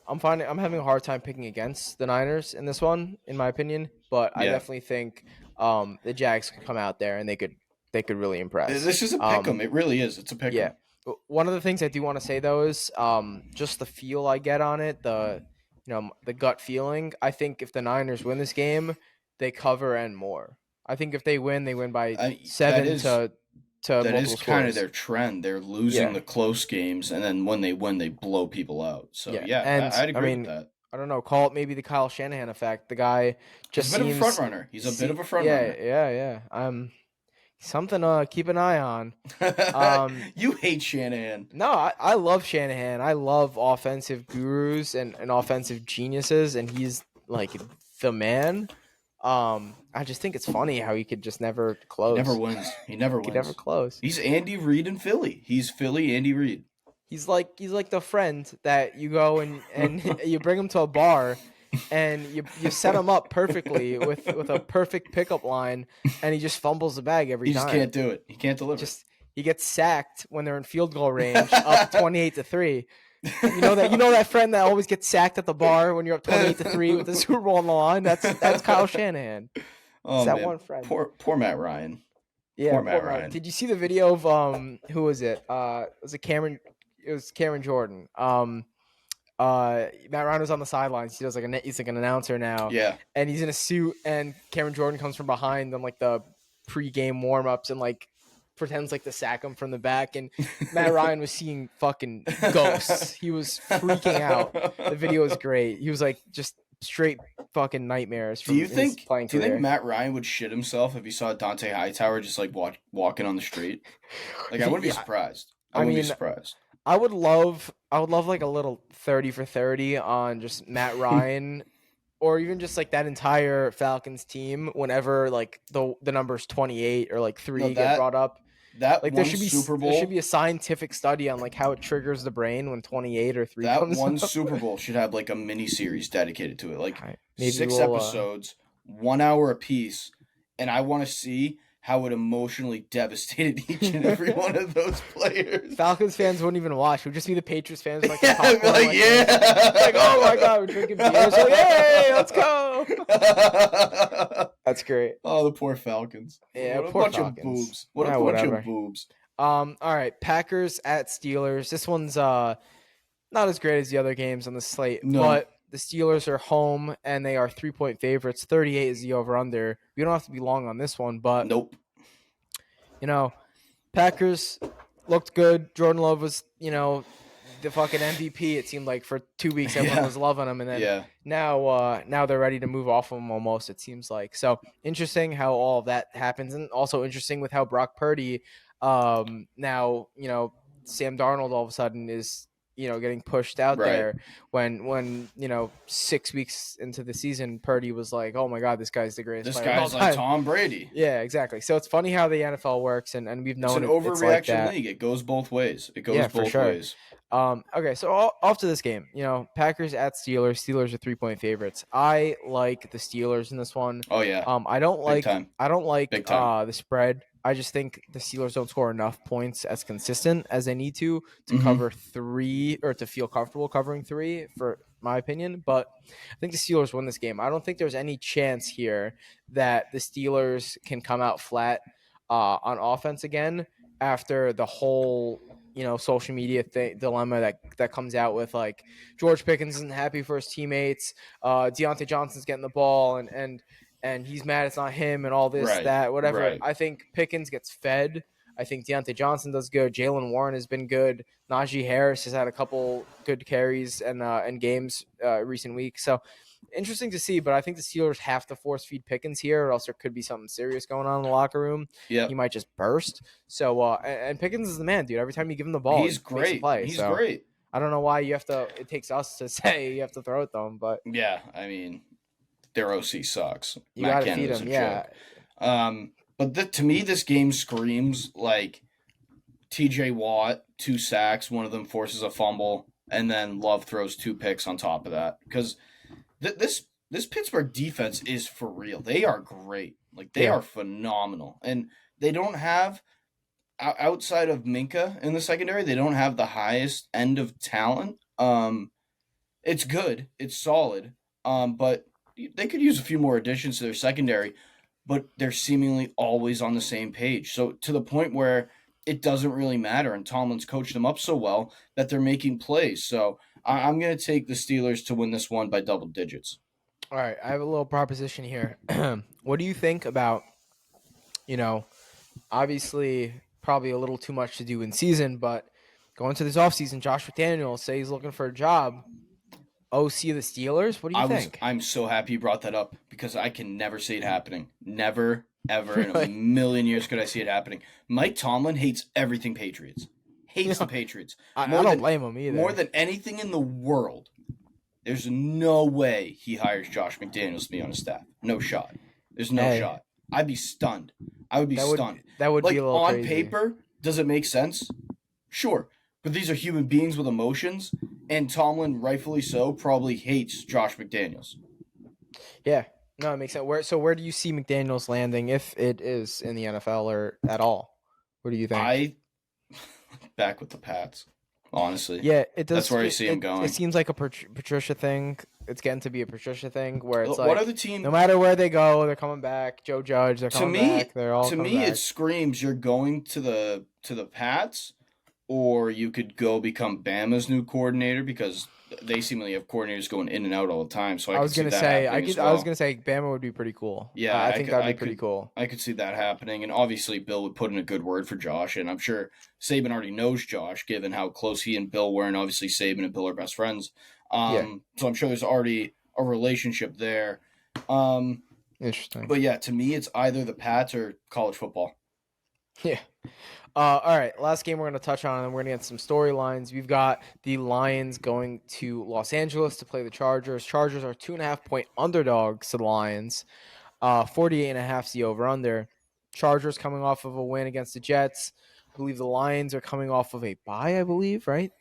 Speaker 1: I'm having a hard time picking against the Niners in this one, in my opinion. But I
Speaker 2: Yeah.
Speaker 1: definitely think the Jags could come out there and they could really impress.
Speaker 2: This is a pick 'em. It really is. It's a pick 'em.
Speaker 1: Yeah. One of the things I do want to say though is just the feel I get on it, the gut feeling. I think if the Niners win this game, they cover and more. I think if they win by
Speaker 2: That
Speaker 1: 7
Speaker 2: is
Speaker 1: to
Speaker 2: that is
Speaker 1: multiple
Speaker 2: kind of
Speaker 1: scores.
Speaker 2: their trend. They're losing
Speaker 1: Yeah.
Speaker 2: the close games, and then when they win, they blow people out. So
Speaker 1: Yeah.
Speaker 2: yeah,
Speaker 1: And
Speaker 2: I'd
Speaker 1: I
Speaker 2: agree with
Speaker 1: mean,
Speaker 2: that.
Speaker 1: I don't know, call it maybe the Kyle Shanahan effect. The guy
Speaker 2: He's
Speaker 1: just
Speaker 2: a bit of a front
Speaker 1: seems
Speaker 2: runner. He's a bit of a front
Speaker 1: yeah,
Speaker 2: runner.
Speaker 1: yeah. Something to keep an eye on.
Speaker 2: You hate Shanahan.
Speaker 1: No, I love Shanahan. I love offensive gurus and offensive geniuses, and he's like the man. I just think it's funny how he could just never
Speaker 2: He
Speaker 1: close.
Speaker 2: never wins. He never
Speaker 1: He could never
Speaker 2: wins.
Speaker 1: close.
Speaker 2: He's Andy Reid in Philly. He's Philly Andy Reid.
Speaker 1: He's like the friend that you go and you bring him to a bar, and you set him up perfectly with a perfect pickup line, and he just fumbles the bag every
Speaker 2: He
Speaker 1: time.
Speaker 2: just can't do it. He can't deliver.
Speaker 1: He gets sacked when they're in field goal range, up 28-3. You know that friend that always gets sacked at the bar when you're up 28-3 with the Super Bowl on the line. That's Kyle Shanahan.
Speaker 2: Oh
Speaker 1: It's that
Speaker 2: man,
Speaker 1: one friend.
Speaker 2: poor Matt Ryan.
Speaker 1: Yeah,
Speaker 2: Poor Matt
Speaker 1: poor Matt.
Speaker 2: Ryan.
Speaker 1: Did you see the video of who was it? Was it Cameron? It was Cameron Jordan. Matt Ryan was on the sidelines. He does he's like an announcer now.
Speaker 2: Yeah.
Speaker 1: And he's in a suit, and Cameron Jordan comes from behind on like the pre-game warm-ups and like pretends like to sack him from the back, and Matt Ryan was seeing fucking ghosts. He was freaking out. The video was great. He was like just straight fucking nightmares from his playing
Speaker 2: Do you
Speaker 1: career.
Speaker 2: think Matt Ryan would shit himself if he saw Dante Hightower just like walking on the street? Like I wouldn't be
Speaker 1: Yeah.
Speaker 2: surprised.
Speaker 1: I
Speaker 2: I wouldn't be
Speaker 1: mean,
Speaker 2: surprised.
Speaker 1: I would love like a little 30 for 30 on just Matt Ryan or even just like that entire Falcons team whenever like the number's 28 or like 3 get brought up.
Speaker 2: That
Speaker 1: Like
Speaker 2: one
Speaker 1: there should be a scientific study on like how it triggers the brain when 28 or 3
Speaker 2: that
Speaker 1: comes
Speaker 2: one
Speaker 1: up.
Speaker 2: Super Bowl should have like a mini series dedicated to it, like
Speaker 1: All right, maybe
Speaker 2: 6
Speaker 1: we'll,
Speaker 2: episodes, 1 hour apiece, and I want to see how it emotionally devastated each and every one of those players.
Speaker 1: Falcons fans wouldn't even watch. It would just be the Patriots fans with, like,
Speaker 2: Yeah,
Speaker 1: the popcorn,
Speaker 2: like, yeah.
Speaker 1: this. Like, oh my god, we're drinking beer. So, yay, let's go. That's great.
Speaker 2: Oh, the poor Falcons.
Speaker 1: Yeah,
Speaker 2: What a
Speaker 1: poor
Speaker 2: bunch
Speaker 1: Falcons.
Speaker 2: of boobs. What
Speaker 1: Yeah,
Speaker 2: a bunch
Speaker 1: whatever.
Speaker 2: of boobs.
Speaker 1: All right, Packers at Steelers. This one's not as great as the other games on the slate,
Speaker 2: No.
Speaker 1: but the Steelers are home and they are 3-point favorites. 38 is the over/under. We don't have to be long on this one, but
Speaker 2: Nope.
Speaker 1: Packers looked good. Jordan Love was, the fucking MVP. It seemed like for 2 weeks everyone was loving him, and then now they're ready to move off of him almost. It seems like so interesting how all of that happens, and also interesting with how Brock Purdy, now Sam Darnold all of a sudden is getting pushed out there when 6 weeks into the season Purdy was like, oh my god, this guy's the greatest.
Speaker 2: This
Speaker 1: player
Speaker 2: guy's like Tom Brady.
Speaker 1: Yeah, exactly. So it's funny how the NFL works, and we've known
Speaker 2: it's an overreaction
Speaker 1: like
Speaker 2: league. It goes both ways. Ways.
Speaker 1: Okay, so off to this game. Packers at Steelers. Steelers are 3-point favorites. I like the Steelers in this one.
Speaker 2: Oh yeah.
Speaker 1: I don't like
Speaker 2: Big time.
Speaker 1: the spread. I just think the Steelers don't score enough points as consistent as they need to cover 3 or to feel comfortable covering 3, for my opinion. But I think the Steelers win this game. I don't think there's any chance here that the Steelers can come out flat on offense again after the whole social media dilemma that comes out with, like, George Pickens isn't happy for his teammates, Deontay Johnson's getting the ball and he's mad it's not him and all this, that, whatever.
Speaker 2: Right.
Speaker 1: I think Pickens gets fed. I think Deontay Johnson does good. Jalen Warren has been good. Najee Harris has had a couple good carries and games recent weeks. So interesting to see, but I think the Steelers have to force feed Pickens here, or else there could be something serious going on in the locker room.
Speaker 2: Yeah,
Speaker 1: he might just burst. So and Pickens is the man, dude. Every time you give him the ball,
Speaker 2: he's great.
Speaker 1: He's
Speaker 2: great.
Speaker 1: I don't know why it takes us to say you have to throw it to him, but
Speaker 2: yeah, I mean, their OC sucks.
Speaker 1: You got to feed him, yeah.
Speaker 2: But to me, this game screams like T.J. Watt, 2 sacks, one of them forces a fumble, and then Love throws 2 picks on top of that. Because this Pittsburgh defense is for real. They are great. Like, they are phenomenal. And they don't have, outside of Minka in the secondary, they don't have the highest end of talent. It's good. It's solid. But they could use a few more additions to their secondary, but they're seemingly always on the same page. So to the point where it doesn't really matter, and Tomlin's coached them up so well that they're making plays. So I'm going to take the Steelers to win this one by double digits.
Speaker 1: All right, I have a little proposition here. What do you think about, obviously probably a little too much to do in season, but going to this offseason, Josh McDaniels say he's looking for a job. OC of the Steelers? What do you think?
Speaker 2: I'm so happy you brought that up because I can never see it happening. Never, ever in a million years could I see it happening. Mike Tomlin hates everything Patriots. Hates the Patriots.
Speaker 1: I don't blame him either.
Speaker 2: More than anything in the world. There's no way he hires Josh McDaniels to be on his staff. No shot. There's no shot. I'd be stunned. I would be stunned.
Speaker 1: That would be a little
Speaker 2: on
Speaker 1: crazy.
Speaker 2: paper, does it make sense? Sure. But these are human beings with emotions, and Tomlin, rightfully so, probably hates Josh McDaniels.
Speaker 1: Yeah. No, it makes sense. Where do you see McDaniels landing, if it is in the NFL or at all? What do you think?
Speaker 2: Back with the Pats, honestly.
Speaker 1: Yeah, it does.
Speaker 2: That's where I see him going.
Speaker 1: It seems like a Patricia thing. It's getting to be a Patricia thing where it's like,
Speaker 2: what are the teams?
Speaker 1: No matter where they go, they're coming back. Joe Judge, they're coming back. They're all coming back.
Speaker 2: It screams you're going to the Pats, or you could go become Bama's new coordinator because they seemingly have coordinators going in and out all the time. So I was gonna say
Speaker 1: Bama would be pretty cool.
Speaker 2: Yeah,
Speaker 1: I think that'd be pretty cool.
Speaker 2: I could see that happening, and obviously Bill would put in a good word for Josh, and I'm sure Saban already knows Josh, given how close he and Bill were, and obviously Saban and Bill are best friends. So I'm sure there's already a relationship there.
Speaker 1: Interesting.
Speaker 2: But yeah, to me, it's either the Pats or college football.
Speaker 1: Yeah. All right, last game we're going to touch on, and we're going to get some storylines. We've got the Lions going to Los Angeles to play the Chargers. Chargers are 2.5-point underdogs to the Lions. 48.5 is the over-under. Chargers coming off of a win against the Jets. I believe the Lions are coming off of a bye, right?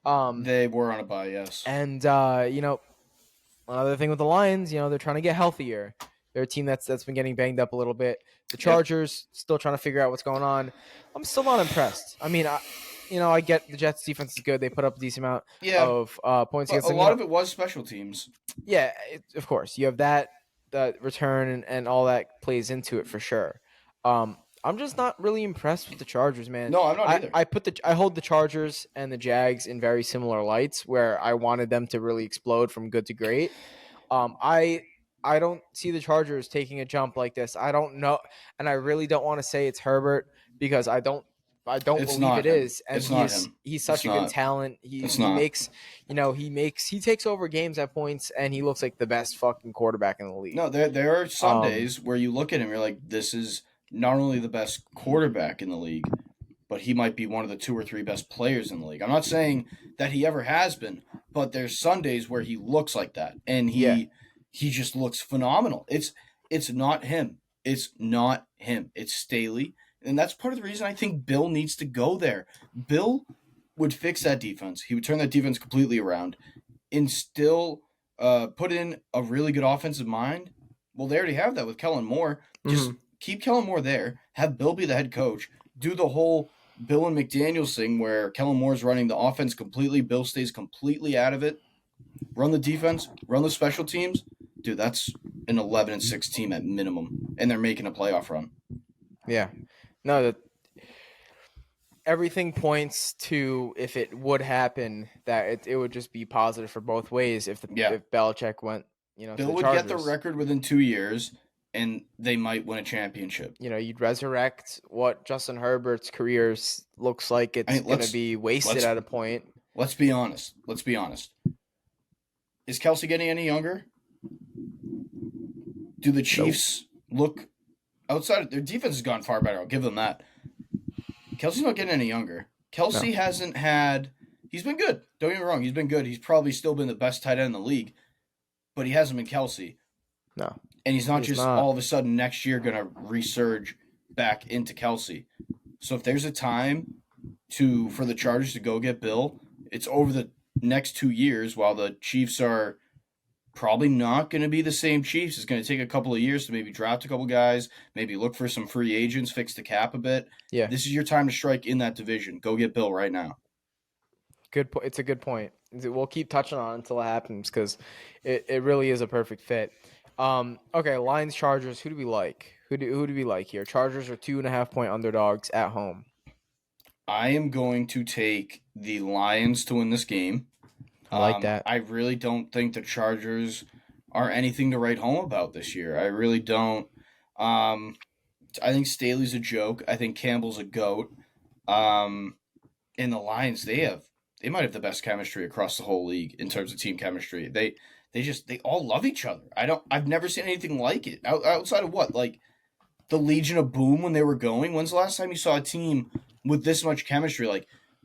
Speaker 2: They were on a bye, yes.
Speaker 1: And, another thing with the Lions, they're trying to get healthier. They're a team that's been getting banged up a little bit. The Chargers still trying to figure out what's going on. I'm still not impressed. I mean, I get the Jets defense is good. They put up a decent amount of points
Speaker 2: but
Speaker 1: against
Speaker 2: a
Speaker 1: them.
Speaker 2: lot of it was special teams.
Speaker 1: Yeah, of course. You have that return and all that plays into it for sure. I'm just not really impressed with the Chargers, man.
Speaker 2: No, I'm not either.
Speaker 1: I hold the Chargers and the Jags in very similar lights, where I wanted them to really explode from good to great. I don't see the Chargers taking a jump like this. I don't know, and I really don't want to say it's Herbert because I don't
Speaker 2: It's
Speaker 1: believe
Speaker 2: not
Speaker 1: it
Speaker 2: him.
Speaker 1: is. And
Speaker 2: It's not him.
Speaker 1: he's such
Speaker 2: It's
Speaker 1: a good
Speaker 2: not.
Speaker 1: talent.
Speaker 2: It's
Speaker 1: He
Speaker 2: not.
Speaker 1: makes he takes over games at points, and he looks like the best fucking quarterback in the league.
Speaker 2: No, there are Sundays where you look at him, you're like, this is not only the best quarterback in the league, but he might be one of the 2 or 3 best players in the league. I'm not saying that he ever has been, but there's Sundays where he looks like that, and he just looks phenomenal. It's not him. It's not him. It's Staley, and that's part of the reason I think Bill needs to go there. Bill would fix that defense. He would turn that defense completely around, and still put in a really good offensive mind. Well, they already have that with Kellen Moore. Just keep Kellen Moore there. Have Bill be the head coach. Do the whole Bill and McDaniels thing where Kellen Moore's running the offense completely. Bill stays completely out of it. Run the defense. Run the special teams. Dude, that's an 11-6 team at minimum, and they're making a playoff run.
Speaker 1: Yeah, no, everything points to, if it would happen, that it would just be positive for both ways. If Belichick went,
Speaker 2: Bill
Speaker 1: to the
Speaker 2: would
Speaker 1: Chargers,
Speaker 2: get the record within 2 years, and they might win a championship.
Speaker 1: You'd resurrect what Justin Herbert's career looks like. It's going to be wasted at a point.
Speaker 2: Let's be honest. Is Kelsey getting any younger? Do the Chiefs look outside of their defense has gone far better? I'll give them that. Kelsey's not getting any younger. Kelsey hasn't had. He's been good. Don't get me wrong. He's been good. He's probably still been the best tight end in the league, but he hasn't been Kelsey.
Speaker 1: No.
Speaker 2: And he's not all of a sudden next year going to resurge back into Kelsey. So if there's a time for the Chargers to go get Bill, it's over the next 2 years while the Chiefs are probably not going to be the same Chiefs. It's going to take a couple of years to maybe draft a couple guys, maybe look for some free agents, fix the cap a bit.
Speaker 1: Yeah.
Speaker 2: This is your time to strike in that division. Go get Bill right now.
Speaker 1: Good point. It's a good point. We'll keep touching on it until it happens because it really is a perfect fit. Okay, Lions, Chargers. Who do we like? Who do we like here? Chargers are 2.5-point underdogs at home.
Speaker 2: I am going to take the Lions to win this game.
Speaker 1: I like that.
Speaker 2: I really don't think the Chargers are anything to write home about this year. I really don't. I think Staley's a joke. I think Campbell's a goat. And the Lions, they might have the best chemistry across the whole league in terms of team chemistry. They all love each other. I've never seen anything like it outside of what, like the Legion of Boom when they were going. When's the last time you saw a team with this much chemistry?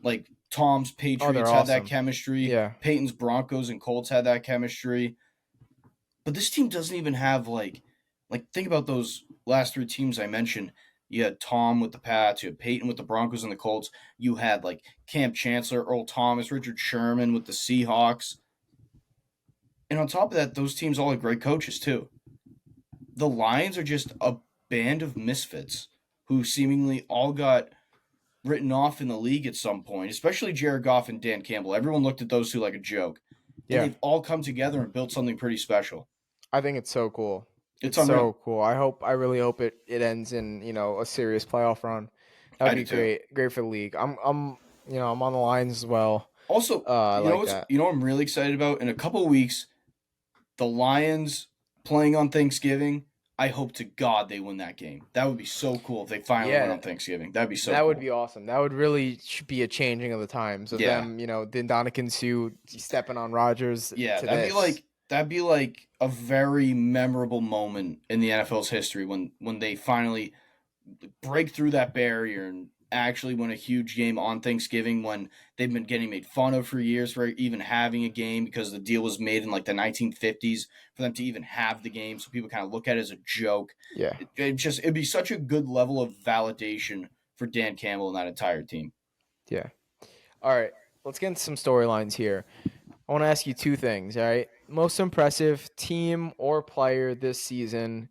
Speaker 2: Like Tom's Patriots had that chemistry.
Speaker 1: Yeah.
Speaker 2: Peyton's Broncos and Colts had that chemistry. But this team doesn't even have like think about those last 3 teams I mentioned. You had Tom with the Pats, you had Peyton with the Broncos and the Colts. You had like Cam Chancellor, Earl Thomas, Richard Sherman with the Seahawks. And on top of that, those teams all had great coaches too. The Lions are just a band of misfits who seemingly all got written off in the league at some point, especially Jared Goff and Dan Campbell. Everyone looked at those two like a joke. And they've all come together and built something pretty special.
Speaker 1: I think it's so cool.
Speaker 2: It's
Speaker 1: so cool. I really hope it ends in, a serious playoff run. That'd be great for the league. I'm on the Lions as well.
Speaker 2: Also, you know what I'm really excited about? In a couple of weeks, the Lions playing on Thanksgiving. I hope to God they win that game. That would be so cool if they finally win on Thanksgiving. That'd be so cool.
Speaker 1: That would be awesome. That would really be a changing of the times of them, Ndamukong Suh stepping on Rodgers.
Speaker 2: Yeah, that'd be like a very memorable moment in the NFL's history when they finally break through that barrier and actually win a huge game on Thanksgiving, when they've been getting made fun of for years for even having a game because the deal was made in like the 1950s for them to even have the game, so people kind of look at it as a joke.
Speaker 1: Yeah.
Speaker 2: It'd be such a good level of validation for Dan Campbell and that entire team.
Speaker 1: Yeah. All right, let's get into some storylines here. I want to ask you 2 things, all right? Most impressive team or player this season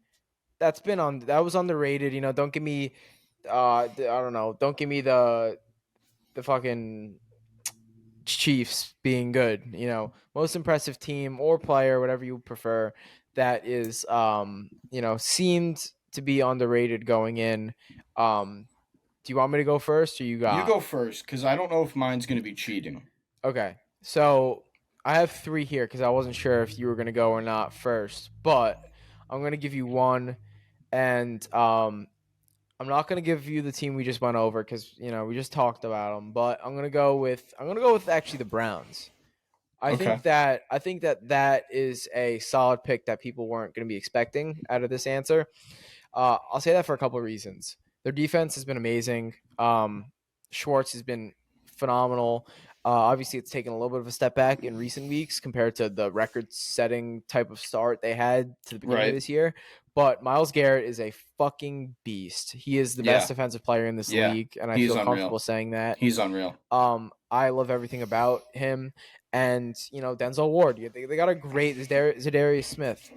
Speaker 1: that was underrated. Don't give me I don't know. Don't give me the fucking Chiefs being good. Most impressive team or player, whatever you prefer. That is, seemed to be underrated going in. Do you want me to go first, or you
Speaker 2: You
Speaker 1: got?
Speaker 2: go first, because I don't know if mine's going to be cheating.
Speaker 1: Okay, so I have three here because I wasn't sure if you were gonna go or not first, but I'm gonna give you one, and I'm not gonna give you the team we just went over because we just talked about them, but I'm gonna go with actually the Browns. I
Speaker 2: Okay.
Speaker 1: think that is a solid pick that people weren't going to be expecting out of this answer. I'll say that for a couple of reasons. Their defense has been amazing. Schwartz has been phenomenal. Obviously, it's taken a little bit of a step back in recent weeks compared to the record-setting type of start they had to the beginning of
Speaker 2: Right.
Speaker 1: this year. But Myles Garrett is a fucking beast. He is the best
Speaker 2: Yeah.
Speaker 1: defensive player in this
Speaker 2: Yeah.
Speaker 1: league, and I
Speaker 2: He's
Speaker 1: feel
Speaker 2: unreal.
Speaker 1: comfortable saying that.
Speaker 2: He's unreal.
Speaker 1: I love everything about him, and Denzel Ward. They got a great Zadarius Smith.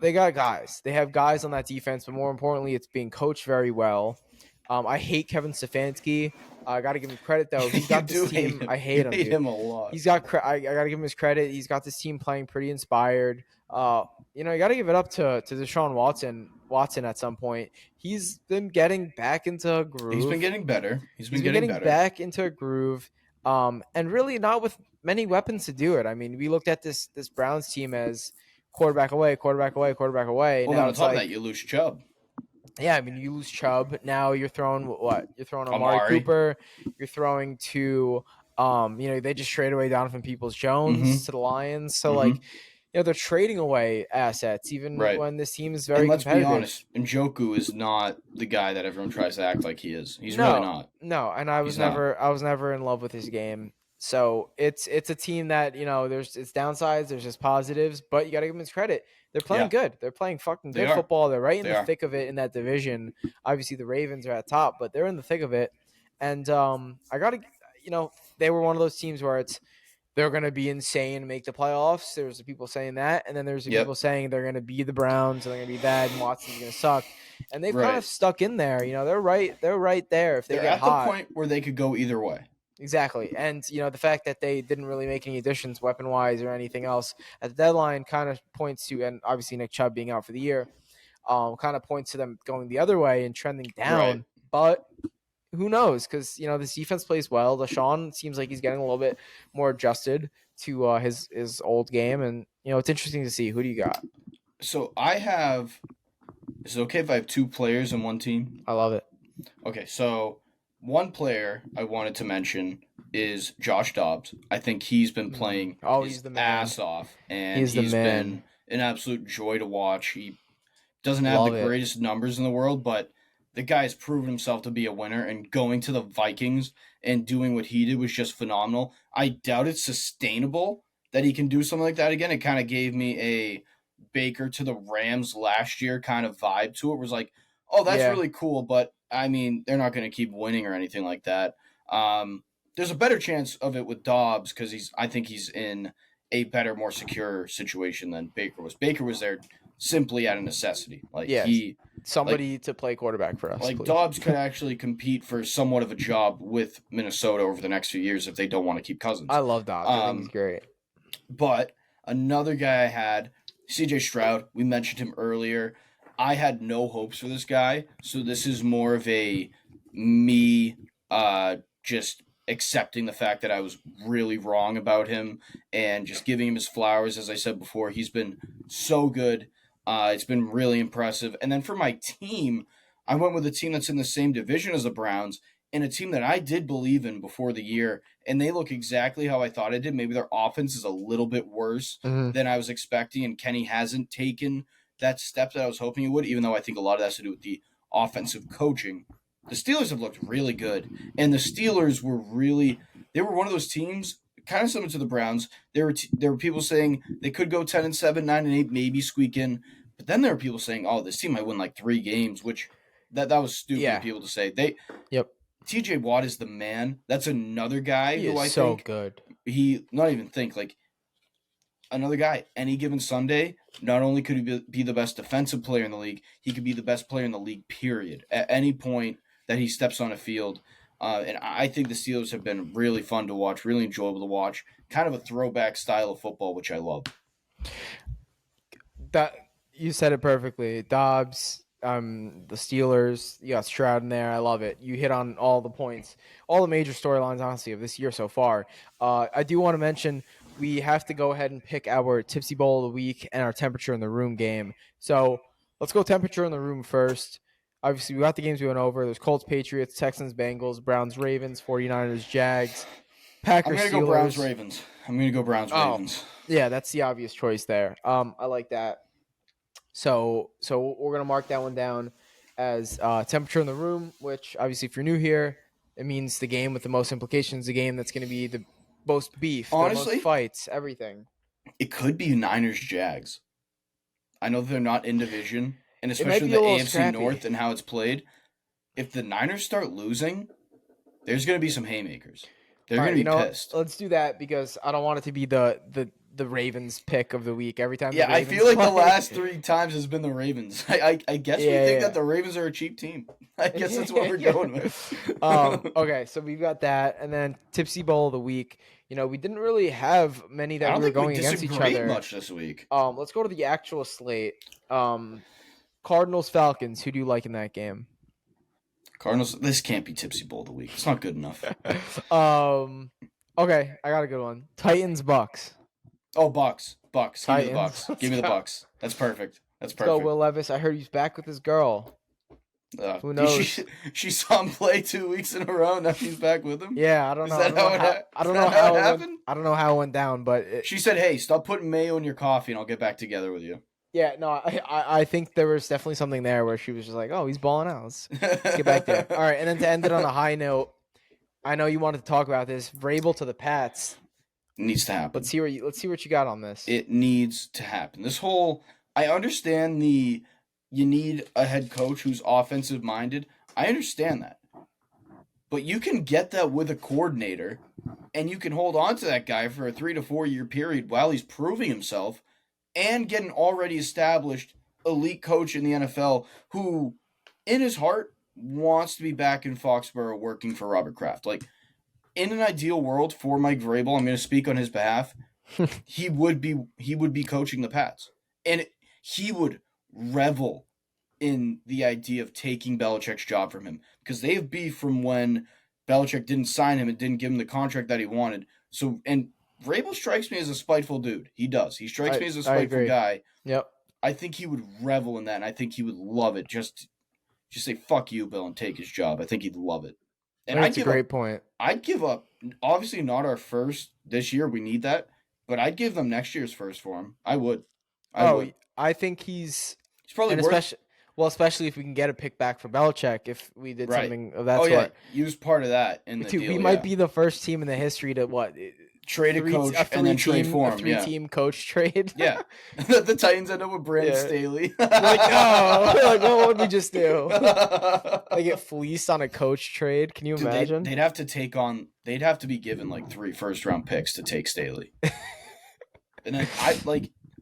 Speaker 1: They got guys. They have guys on that defense, but more importantly, it's being coached very well. I hate Kevin Stefanski. I got to give him credit though. He's
Speaker 2: You
Speaker 1: got this
Speaker 2: do hate
Speaker 1: team.
Speaker 2: him.
Speaker 1: I hate
Speaker 2: You
Speaker 1: him,
Speaker 2: hate
Speaker 1: dude.
Speaker 2: him a lot.
Speaker 1: I got to give him his credit. He's got this team playing pretty inspired. You got to give it up to Deshaun Watson at some point. He's been getting back into a
Speaker 2: He's been
Speaker 1: groove.
Speaker 2: getting better. He's
Speaker 1: He's
Speaker 2: been
Speaker 1: been
Speaker 2: getting
Speaker 1: getting
Speaker 2: better.
Speaker 1: back into a groove, and really not with many weapons to do it. I mean, we looked at this Browns team as quarterback away, quarterback away, quarterback away.
Speaker 2: Well, then
Speaker 1: Now
Speaker 2: on
Speaker 1: it's
Speaker 2: top of
Speaker 1: like,
Speaker 2: that, you lose Chubb.
Speaker 1: yeah, I mean, you lose Chubb. Now you're throwing what? You're throwing Amari
Speaker 2: Amari.
Speaker 1: Cooper. You're throwing to, they just traded away Donovan Peoples-Jones to the Lions. So like, they're trading away assets even
Speaker 2: Right.
Speaker 1: when this team is
Speaker 2: And
Speaker 1: very
Speaker 2: let's be
Speaker 1: competitive.
Speaker 2: honest, Njoku is not the guy that everyone tries to act like he is. He's really not.
Speaker 1: No, and I was
Speaker 2: He's not.
Speaker 1: never in love with his game. So it's a team that there's its downsides, there's its positives, but you got to give them his credit. They're playing
Speaker 2: Yeah.
Speaker 1: good. They're playing fucking
Speaker 2: They
Speaker 1: good
Speaker 2: are.
Speaker 1: football. They're right in
Speaker 2: They
Speaker 1: the
Speaker 2: are.
Speaker 1: thick of it in that division. Obviously, the Ravens are at top, but they're in the thick of it. And I got to, they were one of those teams where they're going to be insane and make the playoffs. There's the people saying that, and then there's the
Speaker 2: Yep.
Speaker 1: people saying they're going to be the Browns and they're going to be bad and Watson's going to suck. And they've kind
Speaker 2: Right.
Speaker 1: of stuck in there. They're right there if they
Speaker 2: They're
Speaker 1: get
Speaker 2: at
Speaker 1: hot.
Speaker 2: the point where they could go either way.
Speaker 1: Exactly. And the fact that they didn't really make any additions weapon wise or anything else at the deadline kind of points to, and obviously Nick Chubb being out for the year, kind of points to them going the other way and trending down.
Speaker 2: Right.
Speaker 1: But who knows? Because this defense plays well. Deshaun seems like he's getting a little bit more adjusted to his old game, and it's interesting to see. Who do you got?
Speaker 2: So I have. Is it okay if I have two players in one team?
Speaker 1: I love it.
Speaker 2: Okay, so one player I wanted to mention is Josh Dobbs. I think he's been playing
Speaker 1: he's
Speaker 2: his
Speaker 1: the man.
Speaker 2: ass off, and
Speaker 1: He's the man.
Speaker 2: been an absolute joy to watch. He doesn't have
Speaker 1: Love
Speaker 2: the
Speaker 1: it.
Speaker 2: greatest numbers in the world, but the guy's proven himself to be a winner, and going to the Vikings and doing what he did was just phenomenal. I doubt it's sustainable that he can do something like that again. It kind of gave me a Baker to the Rams last year kind of vibe to it. It was like, oh, that's
Speaker 1: Yeah.
Speaker 2: really cool, but I mean, they're not going to keep winning or anything like that. There's a better chance of it with Dobbs because I think he's in a better, more secure situation than Baker was. Baker was there simply out of necessity. Like
Speaker 1: Yes. Somebody to play quarterback for us.
Speaker 2: like
Speaker 1: please.
Speaker 2: Dobbs could actually compete for somewhat of a job with Minnesota over the next few years if they don't want to keep Cousins.
Speaker 1: I love Dobbs. I think he's great.
Speaker 2: But another guy I had, CJ Stroud, we mentioned him earlier. I had no hopes for this guy, so this is more of a me just accepting the fact that I was really wrong about him and just giving him his flowers. As I said before, he's been so good. It's been really impressive. And then for my team, I went with a team that's in the same division as the Browns and a team that I did believe in before the year, and they look exactly how I thought it did. Maybe their offense is a little bit worse than I was expecting, and Kenny hasn't taken that step that I was hoping he would, even though I think a lot of that has to do with the offensive coaching. The Steelers have looked really good, and the Steelers were they were one of those teams, kind of similar to the Browns. There were people saying they could go 10-7, 9-8, maybe squeak in, but then there were people saying, oh, this team might win like 3 games, which that was stupid of people to say.
Speaker 1: Yep.
Speaker 2: TJ Watt is the man. That's another guy
Speaker 1: He
Speaker 2: who
Speaker 1: is
Speaker 2: I think
Speaker 1: good.
Speaker 2: he not even think like another guy any given Sunday Not only could he be the best defensive player in the league, he could be the best player in the league, period, at any point that he steps on a field. And I think the Steelers have been really fun to watch, really enjoyable to watch. Kind of a throwback style of football, which I love.
Speaker 1: That you said it perfectly. Dobbs, the Steelers, you got Stroud in there. I love it. You hit on all the points, all the major storylines, honestly, of this year so far. I do want to mention we have to go ahead and pick our Tipsy Bowl of the week and our temperature in the room game. So let's go temperature in the room first. Obviously, we got the games we went over. There's Colts, Patriots, Texans, Bengals, Browns, Ravens, 49ers, Jags, Packers,
Speaker 2: I'm going to
Speaker 1: Steelers.
Speaker 2: go Browns, Ravens. I'm going to go Browns, Ravens.
Speaker 1: Yeah, that's the obvious choice there. I like that. So we're gonna mark that one down as temperature in the room. Which obviously, if you're new here, it means the game with the most implications, the game that's going to be the most beef,
Speaker 2: Honestly,
Speaker 1: the most fights, everything.
Speaker 2: It could be Niners, Jags. I know they're not in division, and especially the AFC
Speaker 1: scrappy.
Speaker 2: North and how it's played. If the Niners start losing, there's going to be some haymakers. They're going to be pissed.
Speaker 1: Let's do that because I don't want it to be the Ravens pick of the week every time.
Speaker 2: Yeah, I feel like the last 3 times has been the Ravens. I guess we think that the Ravens are a cheap team. I guess that's what we're going with.
Speaker 1: Okay, so we've got that, and then Tipsy Bowl of the week. You know, we didn't really have many that we were going against each other
Speaker 2: much this week.
Speaker 1: Let's go to the actual slate. Cardinals, Falcons. Who do you like in that game?
Speaker 2: Cardinals. This can't be Tipsy Bowl of the week. It's not good enough.
Speaker 1: Okay, I got a good one. Titans, Bucks.
Speaker 2: Oh, Bucks.
Speaker 1: Titans.
Speaker 2: Give me the Bucks. Give me the Bucks. That's perfect. That's perfect.
Speaker 1: Let's go, Will Levis. I heard he's back with his girl. Who knows?
Speaker 2: She saw him play 2 weeks in a row. Now she's back with him.
Speaker 1: Yeah, I don't know. I don't know how it happened. I don't know how it went down, but
Speaker 2: she said, "Hey, stop putting mayo in your coffee, and I'll get back together with you."
Speaker 1: Yeah, no, I think there was definitely something there where she was just like, "Oh, he's balling out. Let's get back there." All right, and then to end it on a high note, I know you wanted to talk about this. Vrabel to the Pats.
Speaker 2: It needs to happen.
Speaker 1: Let's see what you got on this.
Speaker 2: It needs to happen. This whole, I understand you need a head coach who's offensive minded. I understand that. But you can get that with a coordinator, and you can hold on to that guy for a 3 to 4 year period while he's proving himself and get an already established elite coach in the NFL who, in his heart, wants to be back in Foxborough working for Robert Kraft. Like, in an ideal world for Mike Vrabel, I'm going to speak on his behalf, he would be coaching the Pats. And he would revel in the idea of taking Belichick's job from him because they have beef from when Belichick didn't sign him and didn't give him the contract that he wanted. So, and Vrabel strikes me as a spiteful dude. He does. He strikes me as a spiteful guy.
Speaker 1: Yep.
Speaker 2: I think he would revel in that, and I think he would love it. Just say "fuck you, Bill," and take his job. I think he'd love it.
Speaker 1: And that's a great point.
Speaker 2: I'd give up. Obviously, not our first this year. We need that, but I'd give them next year's first for him. I would.
Speaker 1: I think he's
Speaker 2: probably worth.
Speaker 1: Especially if we can get a pick back for Belichick, if we did something of that sort.
Speaker 2: Yeah, use part of that in the deal.
Speaker 1: We might be the first team in the history to
Speaker 2: trade a coach and then trade for him.
Speaker 1: A 3-team coach trade.
Speaker 2: Yeah, the Titans end up with Brandon Staley.
Speaker 1: What would we just do? They get fleeced on a coach trade. Can you imagine?
Speaker 2: They'd have to take on. They'd have to be given like 3 first-round picks to take Staley. And then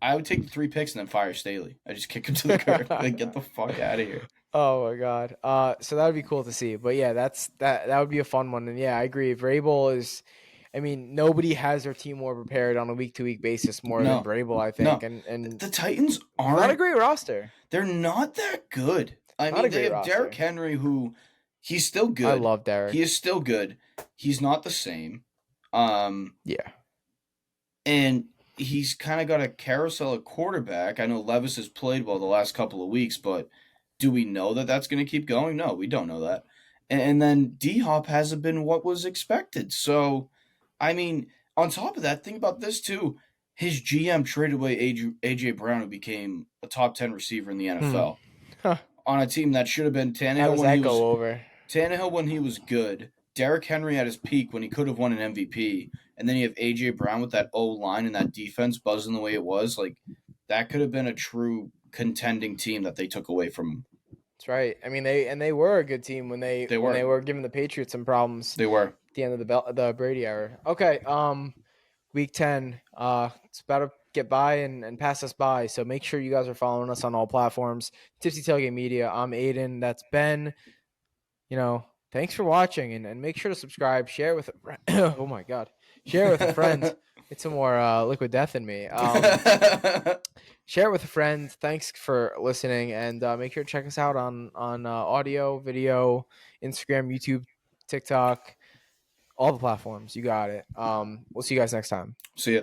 Speaker 2: I would take the 3 picks and then fire Staley. I just kick him to the curb. Like, get the fuck out of here.
Speaker 1: Oh my god. So that would be cool to see. But yeah, that would be a fun one. And yeah, I agree. Vrabel is. I mean, nobody has their team more prepared on a week-to-week basis more than Vrabel, I think.
Speaker 2: No.
Speaker 1: And
Speaker 2: the Titans aren't
Speaker 1: not a great roster.
Speaker 2: They're not that good. I mean, they have Derrick Henry, who he's still good.
Speaker 1: I love Derrick.
Speaker 2: He is still good. He's not the same.
Speaker 1: Yeah.
Speaker 2: And he's kind of got a carousel at quarterback. I know Levis has played well the last couple of weeks, but do we know that that's going to keep going? No, we don't know that. And then D-Hop hasn't been what was expected. So, I mean, on top of that, think about this too. His GM traded away A.J. Brown, who became a top 10 receiver in the NFL. On a team that should have been Tannehill.
Speaker 1: How does that go over?
Speaker 2: Tannehill when he was good. Derrick Henry at his peak when he could have won an MVP. And then you have A.J. Brown with that O-line and that defense buzzing the way it was. Like, that could have been a true contending team that they took away from him.
Speaker 1: That's right. I mean, they were a good team when they were giving the Patriots some problems.
Speaker 2: They were.
Speaker 1: At the end of the Brady era. Okay, week 10. It's about get by and pass us by. So make sure you guys are following us on all platforms. Tipsy Tailgate Media. I'm Aiden. That's Ben. Thanks for watching, and make sure to subscribe. Share it with oh my god, share it with a friend. It's some more liquid death in me. Share it with a friend. Thanks for listening, and make sure to check us out on audio, video, Instagram, YouTube, TikTok, all the platforms. You got it. We'll see you guys next time.
Speaker 2: See ya.